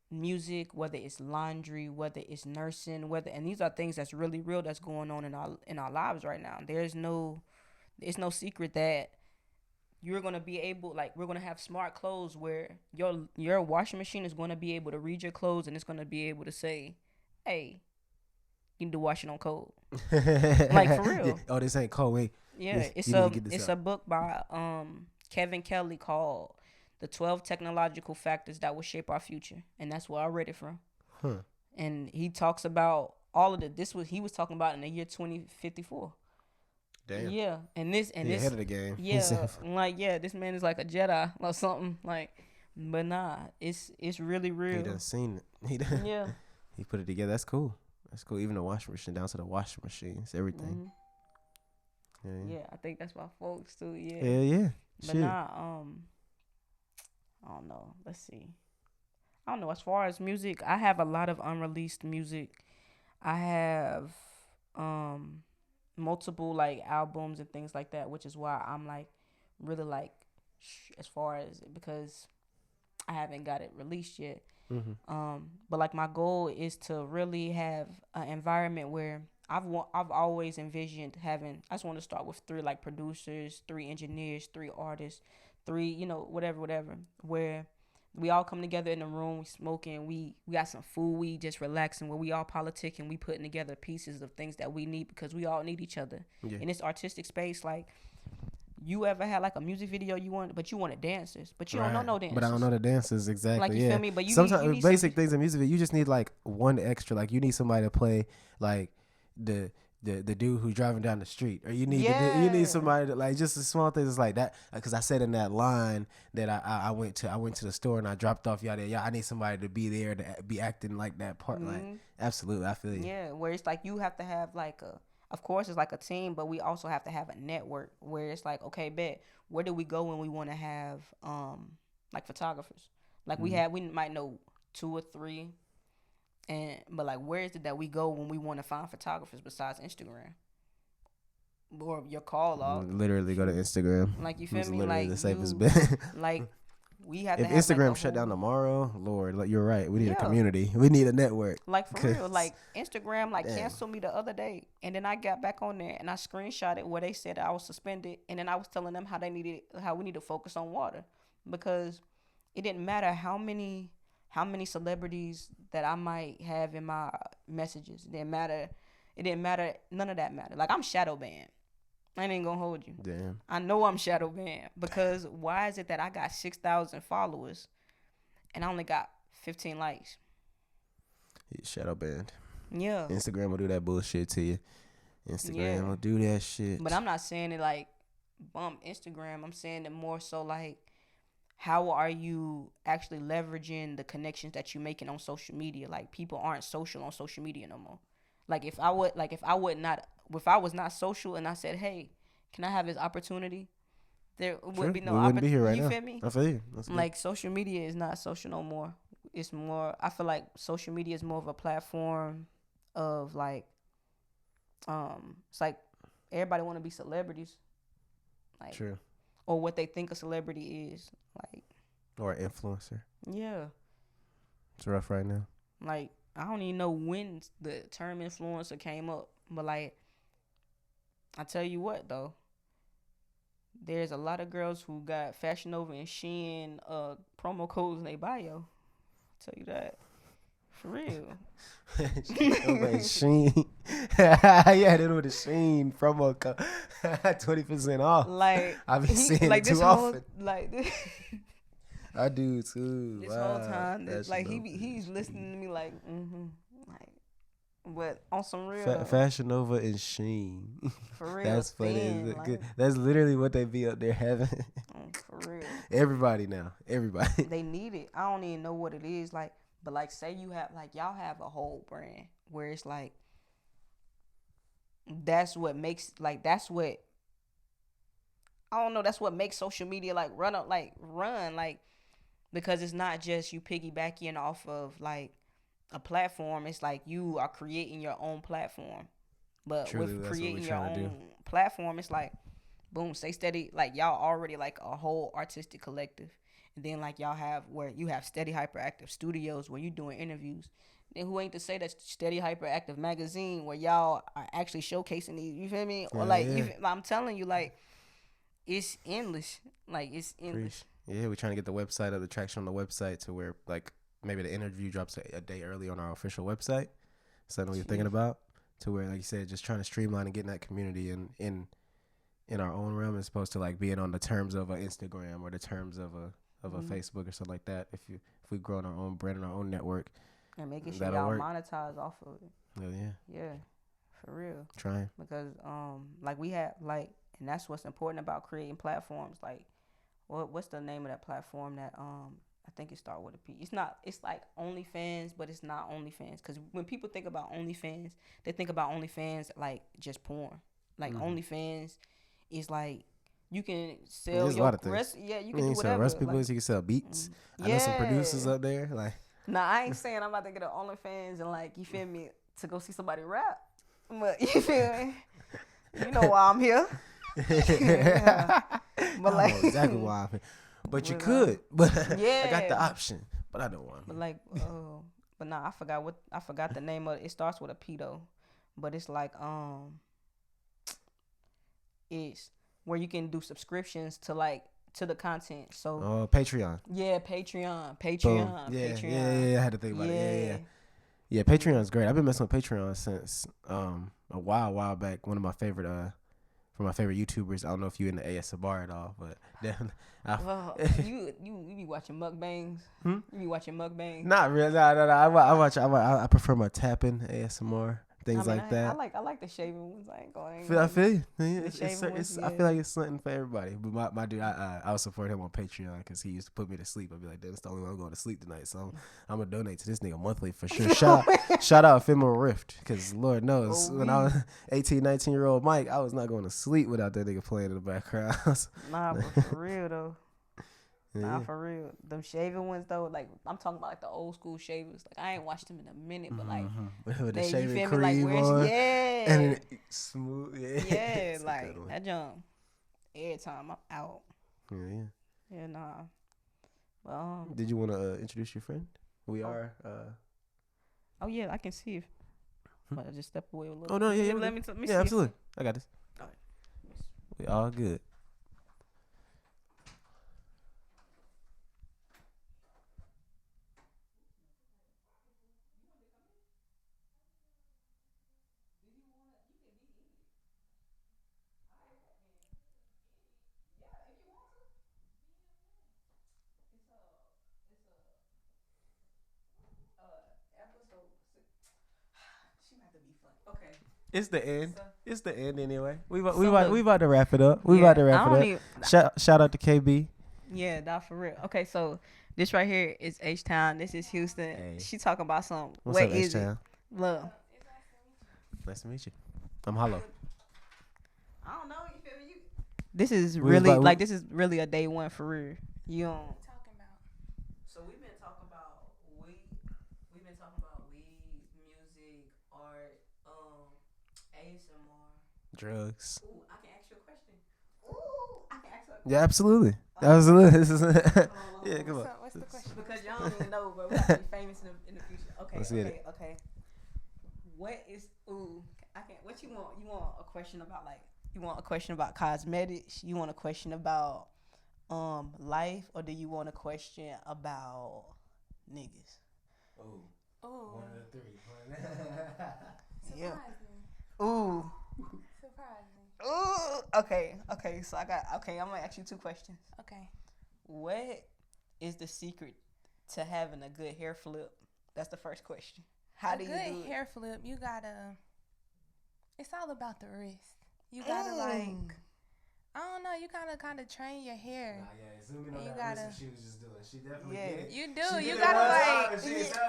music, whether it's laundry, whether it's nursing, and these are things that's really real that's going on in our lives right now. It's no secret that you're gonna be able, like, we're gonna have smart clothes where your washing machine is gonna be able to read your clothes and it's gonna be able to say, "Hey, you need to wash it on cold." Like, for real. Oh, this ain't cold. Wait. Yeah, it's a book by Kevin Kelly called "The 12 Technological Factors That Will Shape Our Future," and that's where I read it from. Huh. And he talks about all of he was talking about in the year 2054. Damn. Yeah, and this ahead of the game. Yeah, like, yeah, this man is like a Jedi or something. Like, but nah, it's really real. He done seen it. Yeah. He put it together. That's cool. Even the washing machine, down to the washing machines, everything. Mm-hmm. Yeah, I think that's my folks too. Yeah. Yeah. But nah, I don't know. Let's see. I don't know. As far as music, I have a lot of unreleased music. I have multiple like albums and things like that, which is why I'm like really like as far as, because I haven't got it released yet. Mm-hmm. But like my goal is to really have an environment where I've always envisioned having. I just want to start with 3 like producers, 3 engineers, 3 artists, 3 whatever, where we all come together in the room, we smoking, we got some food, we just relaxing, where we all politicking, we putting together pieces of things that we need, because we all need each other. Yeah. In this artistic space. Like, you ever had like a music video you wanted dancers, but you don't know no dancers. But I don't know the dancers exactly. Like, you feel me? But you sometimes need basic things in music, you just need like one extra. Like, you need somebody to play like the dude who's driving down the street, or you need somebody to, like, just the small things like that. Because I said in that line that I went to the store and I dropped off y'all there. Yeah, I need somebody to be there to be acting like that part. Mm-hmm. Like, absolutely, I feel you. Yeah, where it's like you have to have like of course it's like a team, but we also have to have a network where it's like, okay, bet, where do we go when we want to have like photographers? Like, mm-hmm. we might know 2 or 3. But like, where is it that we go when we want to find photographers besides Instagram or your call log? Literally go to Instagram. Like, you feel me? Literally like, the safest bet. Like, we have if to have Instagram like shut down tomorrow, Lord, like, you're right. We need a community. We need a network. Like, for real. Like, Instagram canceled me the other day, and then I got back on there and I screenshotted where they said I was suspended, and then I was telling them how we need to focus on water, because it didn't matter how many celebrities that I might have in my messages. It didn't matter. None of that mattered. Like, I'm shadow banned. I ain't gonna hold you. Damn. I know I'm shadow banned, because why is it that I got 6,000 followers and I only got 15 likes? He's shadow banned. Yeah. Instagram will do that bullshit to you. Instagram will do that shit. But I'm not saying it like bump Instagram. I'm saying it more so like, how are you actually leveraging the connections that you're making on social media? Like, people aren't social on social media no more. Like, if I was not social and I said, hey, can I have this opportunity? There would be no opportunity. We wouldn't be here right now. You feel me? I feel you. Like, social media is not social no more. It's more, I feel like social media is more of a platform of like, it's like everybody want to be celebrities. Like, true. Or what they think a celebrity is, like, or an influencer. Yeah, it's rough right now. Like, I don't even know when the term influencer came up, but like, I tell you what though, there's a lot of girls who got Fashion Nova and Shein promo codes in their bio. I'll tell you that. For real. Sheen. Yeah, they do the Sheen promo code. 20% off. Like, I've been seeing like it too often. Like, I do too. This whole Wow. time, like he's listening to me like, like, but on some real though. Fashion Nova and Sheen. For real. That's funny. Like, that's literally what they be up there having. For real. Everybody now. Everybody. They need it. I don't even know what it is. Like, but like, say you have like y'all have a whole brand where it's like that's what makes like that's what I don't know. That's what makes social media like run like because it's not just you piggybacking off of like a platform. It's like you are creating your own platform. But truly, with creating your own platform, it's like boom, stay steady. Like y'all already like a whole artistic collective, and then like y'all have where you have Steady Hyperactive Studios where you doing interviews. Then who ain't to say that Steady Hyperactive Magazine where y'all are actually showcasing these? You feel me? Or like I'm telling you, like it's endless. Like it's endless. Yeah, we're trying to get the website up, the traction on the website to where like maybe the interview drops a day early on our official website. Something we're thinking about to where, like you said, just trying to streamline and getting that community in our own realm as opposed to like being on the terms of an Instagram or the terms of a Facebook or something like that. If we grow in our own brand and our own network, and making sure y'all monetize off of it. Yeah, for real. Trying because like we have like, and that's what's important about creating platforms. Like, what's the name of that platform that I think it started with a P. It's like OnlyFans, but it's not OnlyFans. Because when people think about OnlyFans, they think about OnlyFans like just porn. Like OnlyFans is like you can sell your recipe. Yeah, you can do whatever. Sell recipes, like, you can sell beats. I know some producers up there. Like, nah, I ain't saying I'm about to get an OnlyFans and like, you feel me, to go see somebody rap. But you feel me? You know why I'm here. Yeah. But like, I know exactly why I'm here. But you could. But I got the option. But I don't want to. But like, but nah, I forgot the name of it. It starts with a P though. But it's like it's where you can do subscriptions to the content. So Patreon. Yeah, Patreon. Yeah, Patreon. Yeah, I had to think about it. Yeah, Patreon's great. I've been messing with Patreon since a while back. One of my favorite from my favorite YouTubers. I don't know if you into ASMR at all, but definitely. Well, you be watching mukbangs? You be watching mukbangs? Not really. No. I prefer my tapping ASMR. Things like that. I like the shaving ones. I feel you. I feel like it's something for everybody. But my dude, I would support him on Patreon because he used to put me to sleep. I'd be like, that's the only way I'm going to sleep tonight. So I'm gonna donate to this nigga monthly for sure. Shout out Ephemeral Rift because Lord knows when I was 18, 19-year-old Mike, I was not going to sleep without that nigga playing in the background. Nah, but for real though. Nah, for real. Them shaving ones though, like I'm talking about like the old school shavers. Like I ain't watched them in a minute, but like with the shaving cream on, and smooth. Yeah, like that jump. Every time I'm out. Yeah, nah. Well, did you want to introduce your friend? We are. Oh yeah, I can see if. I just step away a little. Oh no, yeah. Let me see. Absolutely. I got this. All right. We all good. Okay. It's the end. It's the end anyway. We about to wrap it up. Shout out to KB. Yeah, that for real. Okay, so this right here is H-Town. This is Houston. Hey. She talking about something. What's up, H-Town? It? Love. Nice to meet you. I'm Hollow. I don't know. You feel me? This is really this is really a day one for real. You don't. So we've been talking about weed. We've been talking about weed, music, art, ASMR, drugs. Ooh, I can ask you a question. Ooh, I can ask you a question. Yeah, absolutely. Absolutely. Yeah, come on. What's the question? Because y'all don't even know, but we have to be famous in the future. Okay. Okay. What is I can't. What you want? You want a question about you want a question about cosmetics? You want a question about life, or do you want a question about niggas? Oh. One of the three. Yeah. Ooh. Surprising. Ooh. Okay. So I'm gonna ask you two questions. Okay. What is the secret to having a good hair flip? That's the first question. How do you do it? A good hair flip, you gotta. It's all about the wrist. You gotta like. I don't know. You kind of train your hair. Nah, yeah, zoom in on that wrist that she was just doing. She definitely did it. You do. You gotta like.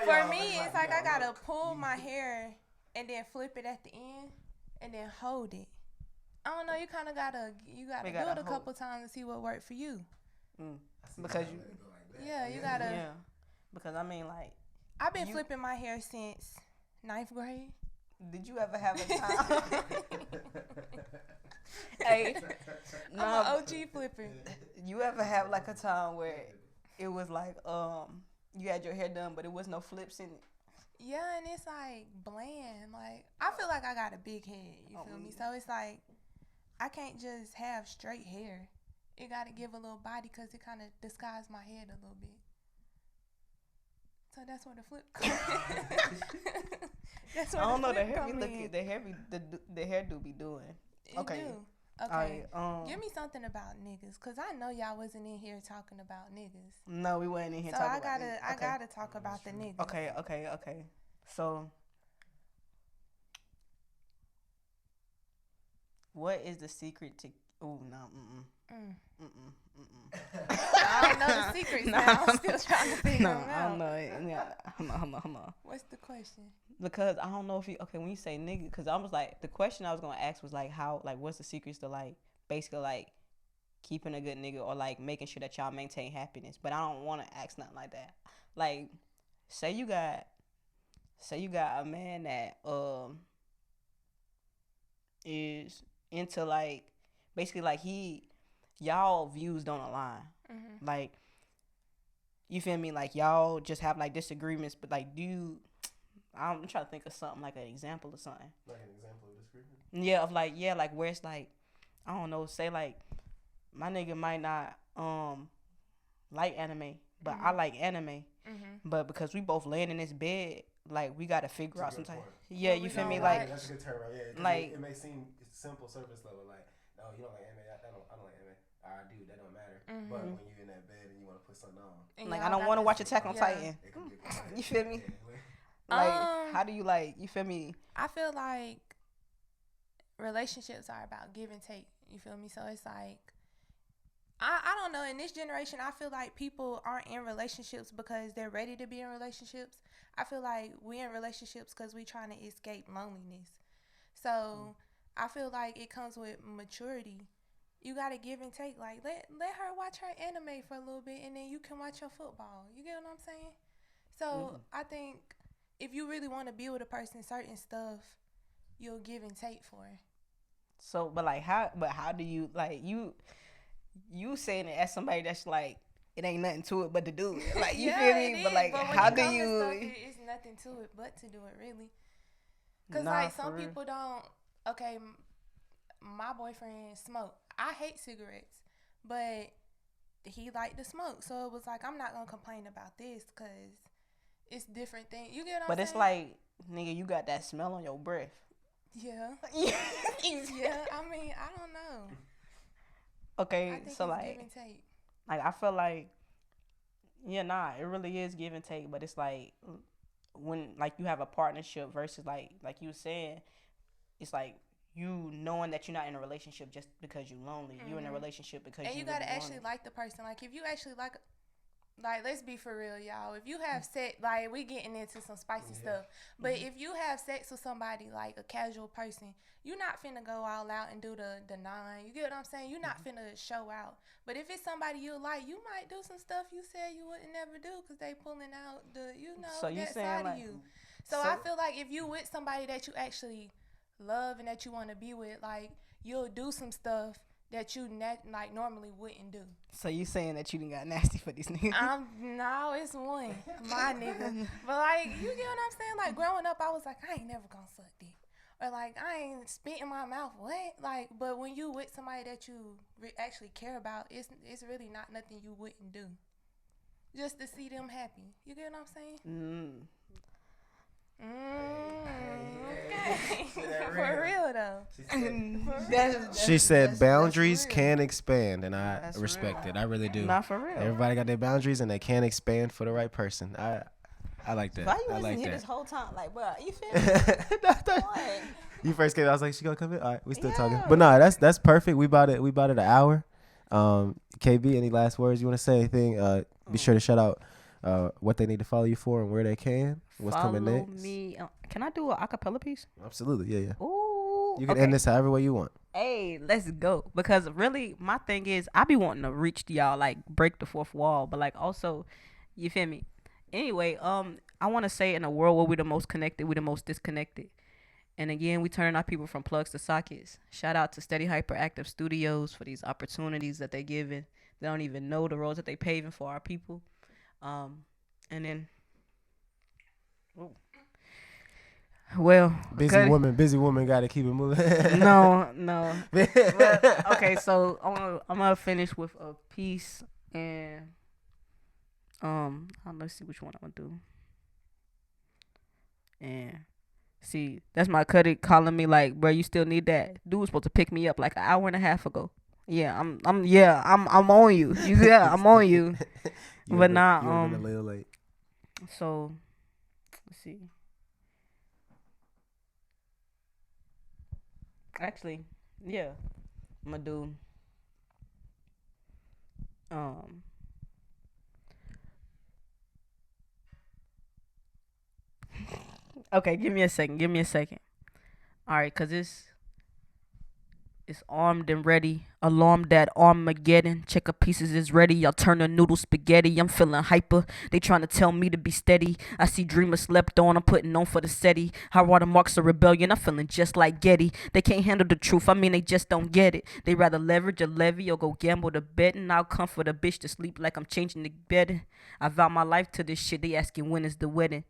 For me, it's like I gotta pull my hair and then flip it at the end and then hold it. I don't know. You kind of gotta. You gotta do it a couple times to see what worked for you. Because you. You gotta. Yeah. Because I mean, like. I've been flipping my hair since 9th grade. Did you ever have a time? Hey, I'm an OG flipper. You ever have like a time where it was like you had your hair done but it was no flips in it? Yeah, and it's like bland. Like I feel like I got a big head. You feel me? So it's like I can't just have straight hair. It got to give a little body because it kind of disguises my head a little bit. So that's where the flip comes. That's where I don't know the hair do be doing. Okay. Okay. Give me something about niggas, cause I know y'all wasn't in here talking about niggas. No, we weren't in here talking about niggas. I gotta talk about the niggas. Okay. So, what is the secret to? Oh no. I don't know the secrets now. I'm still trying to figure them out. I don't know. Yeah, hold on. What's the question? Because I don't know if when you say nigga, because I was like, the question I was gonna ask was like, how, like, what's the secrets to like, basically like, keeping a good nigga or like making sure that y'all maintain happiness. But I don't want to ask nothing like that. Like, say you got a man that is into like, basically like y'all views don't align. Mm-hmm. Like, you feel me? Like y'all just have like disagreements, but like I'm trying to think of something like an example or something. Like an example of disagreement? Yeah, like where it's like, I don't know, say like my nigga might not like anime, but I like anime. But because we both laying in this bed, like we gotta figure out sometimes. Yeah, you feel me? Like that's a good term, right? Yeah, like it may seem simple surface level, like, no, you don't like anime. I don't like anime. I do. That don't matter. But when you're in that bed and you want to put something on, like I don't want to watch Attack on Titan. You feel me? Like, how do you like? You feel me? I feel like relationships are about give and take. You feel me? So it's like, I don't know. In this generation, I feel like people aren't in relationships because they're ready to be in relationships. I feel like we're in relationships because we're trying to escape loneliness. So I feel like it comes with maturity. You gotta give and take. Like let her watch her anime for a little bit, and then you can watch your football. You get what I'm saying? So I think if you really want to be with a person, certain stuff you'll give and take for. So, but how do you like you saying it as somebody that's like it ain't nothing to it but to do it. Like you feel me? But like how do you? It's nothing to it but to do it really. Cause like some people don't. Okay, my boyfriend smoke. I hate cigarettes, but he liked to smoke. So it was like, I'm not going to complain about this because it's different things. You get what I'm saying? But it's like, nigga, you got that smell on your breath. Yeah. Yeah, I mean, I don't know. Okay, so like, give and take. Like, I feel like, it really is give and take. But it's like, when, like, you have a partnership versus, like you were saying, it's like, you knowing that you're not in a relationship just because you're lonely. You're in a relationship because you gotta really actually like the person. Like if you actually like, let's be for real, y'all. If you have sex, like we getting into some spicy stuff, but if you have sex with somebody like a casual person, you're not finna go all out and do the nine. You get what I'm saying? You're not finna show out. But if it's somebody you like, you might do some stuff you said you wouldn't never do because they pulling out so you that saying side like, of you. So I feel like if you with somebody that you actually love and that you want to be with, like you'll do some stuff that you normally wouldn't do. So you saying that you done got nasty for these niggas? No, it's one, my nigga. But like you get what I'm saying? Like growing up, I was like, I ain't never gonna suck dick, or like I ain't spit in my mouth. What? Like, but when you with somebody that you actually care about, it's really not nothing you wouldn't do, just to see them happy. You get what I'm saying? Okay. That For real though. She said boundaries can expand, and I respect it. I really do. Not for real. Everybody got their boundaries, and they can expand for the right person. I like that. Why you I wasn't like here that. this whole time? Like, bro, you feel me? You first came, I was like, she gonna come in? All right, we still talking. But no, that's perfect. We about it an hour. KB, any last words you want to say? Anything? Be sure to shout out what they need to follow you for and where they can. What's coming next? Follow me. Can I do an acapella piece? Absolutely, yeah. Ooh. You can end this however way you want. Hey, let's go. Because really, my thing is, I be wanting to reach to y'all, like break the fourth wall, but like also, you feel me? Anyway, I want to say in a world where we're the most connected, we're the most disconnected. And again, we turn our people from plugs to sockets. Shout out to Steady Hyperactive Studios for these opportunities that they giving. They don't even know the roads that they paving for our people. And then, well, busy woman got to keep it moving. no. But, okay, so I'm gonna finish with a piece, and let's see which one I'm gonna do. And see, that's my cuddy calling me like, bro, you still need that. Dude was supposed to pick me up like an hour and a half ago. Yeah, I'm on you. I'm on you. But nah, a little late. So let's see. Actually, yeah, I'm gonna do okay, give me a second. All right, cause it's armed and ready. Alarmed at Armageddon. Checker pieces is ready. Y'all turn the noodle spaghetti. I'm feeling hyper. They trying to tell me to be steady. I see dreamers slept on. I'm putting on for the SETI. High water marks of rebellion. I'm feeling just like Getty. They can't handle the truth. I mean, they just don't get it. They rather leverage a levy or go gamble the bet. And I'll comfort a bitch to sleep like I'm changing the bed. I vow my life to this shit. They asking when is the wedding.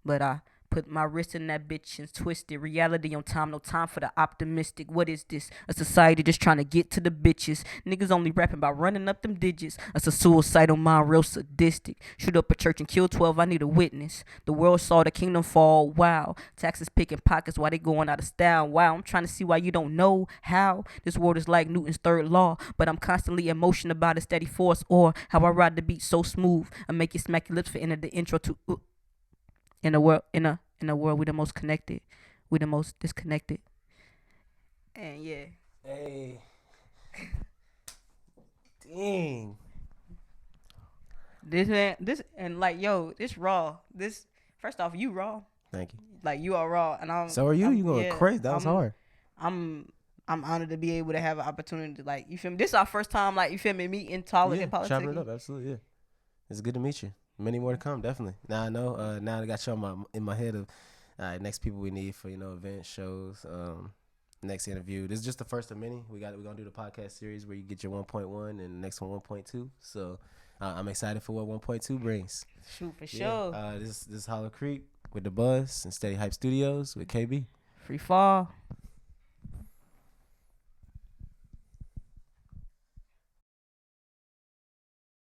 But I put my wrist in that bitch and twisted. Reality on time, no time for the optimistic. What is this? A society just trying to get to the bitches. Niggas only rapping about running up them digits. That's a suicidal mind, real sadistic. Shoot up a church and kill 12, I need a witness. The world saw the kingdom fall, wow. Taxes picking pockets while they going out of style, wow. I'm trying to see why you don't know how. This world is like Newton's third law, but I'm constantly in motion about a steady force, or how I ride the beat so smooth. I make you smack your lips for the intro to in a world we the most connected, we the most disconnected. And yeah. Hey. Dang. This and like, yo, this raw. This, first off, you raw. Thank you. Like, you are raw, and So are you? You going crazy? That was hard. I'm honored to be able to have an opportunity to, like, you feel me. This is our first time, like, you feel me, meeting talent in politics. Chopping it up, absolutely. Yeah, it's good to meet you. Many more to come, definitely. Now I know. Now I got you in my head of next people we need for events, shows, next interview. This is just the first of many. We're gonna do the podcast series where you get your 1.1 and the next one 1.2. So I'm excited for what 1.2 brings. Shoot, for sure. This is Hollow Creek with the Buzz and Steady Hype Studios with KB. FreeFall.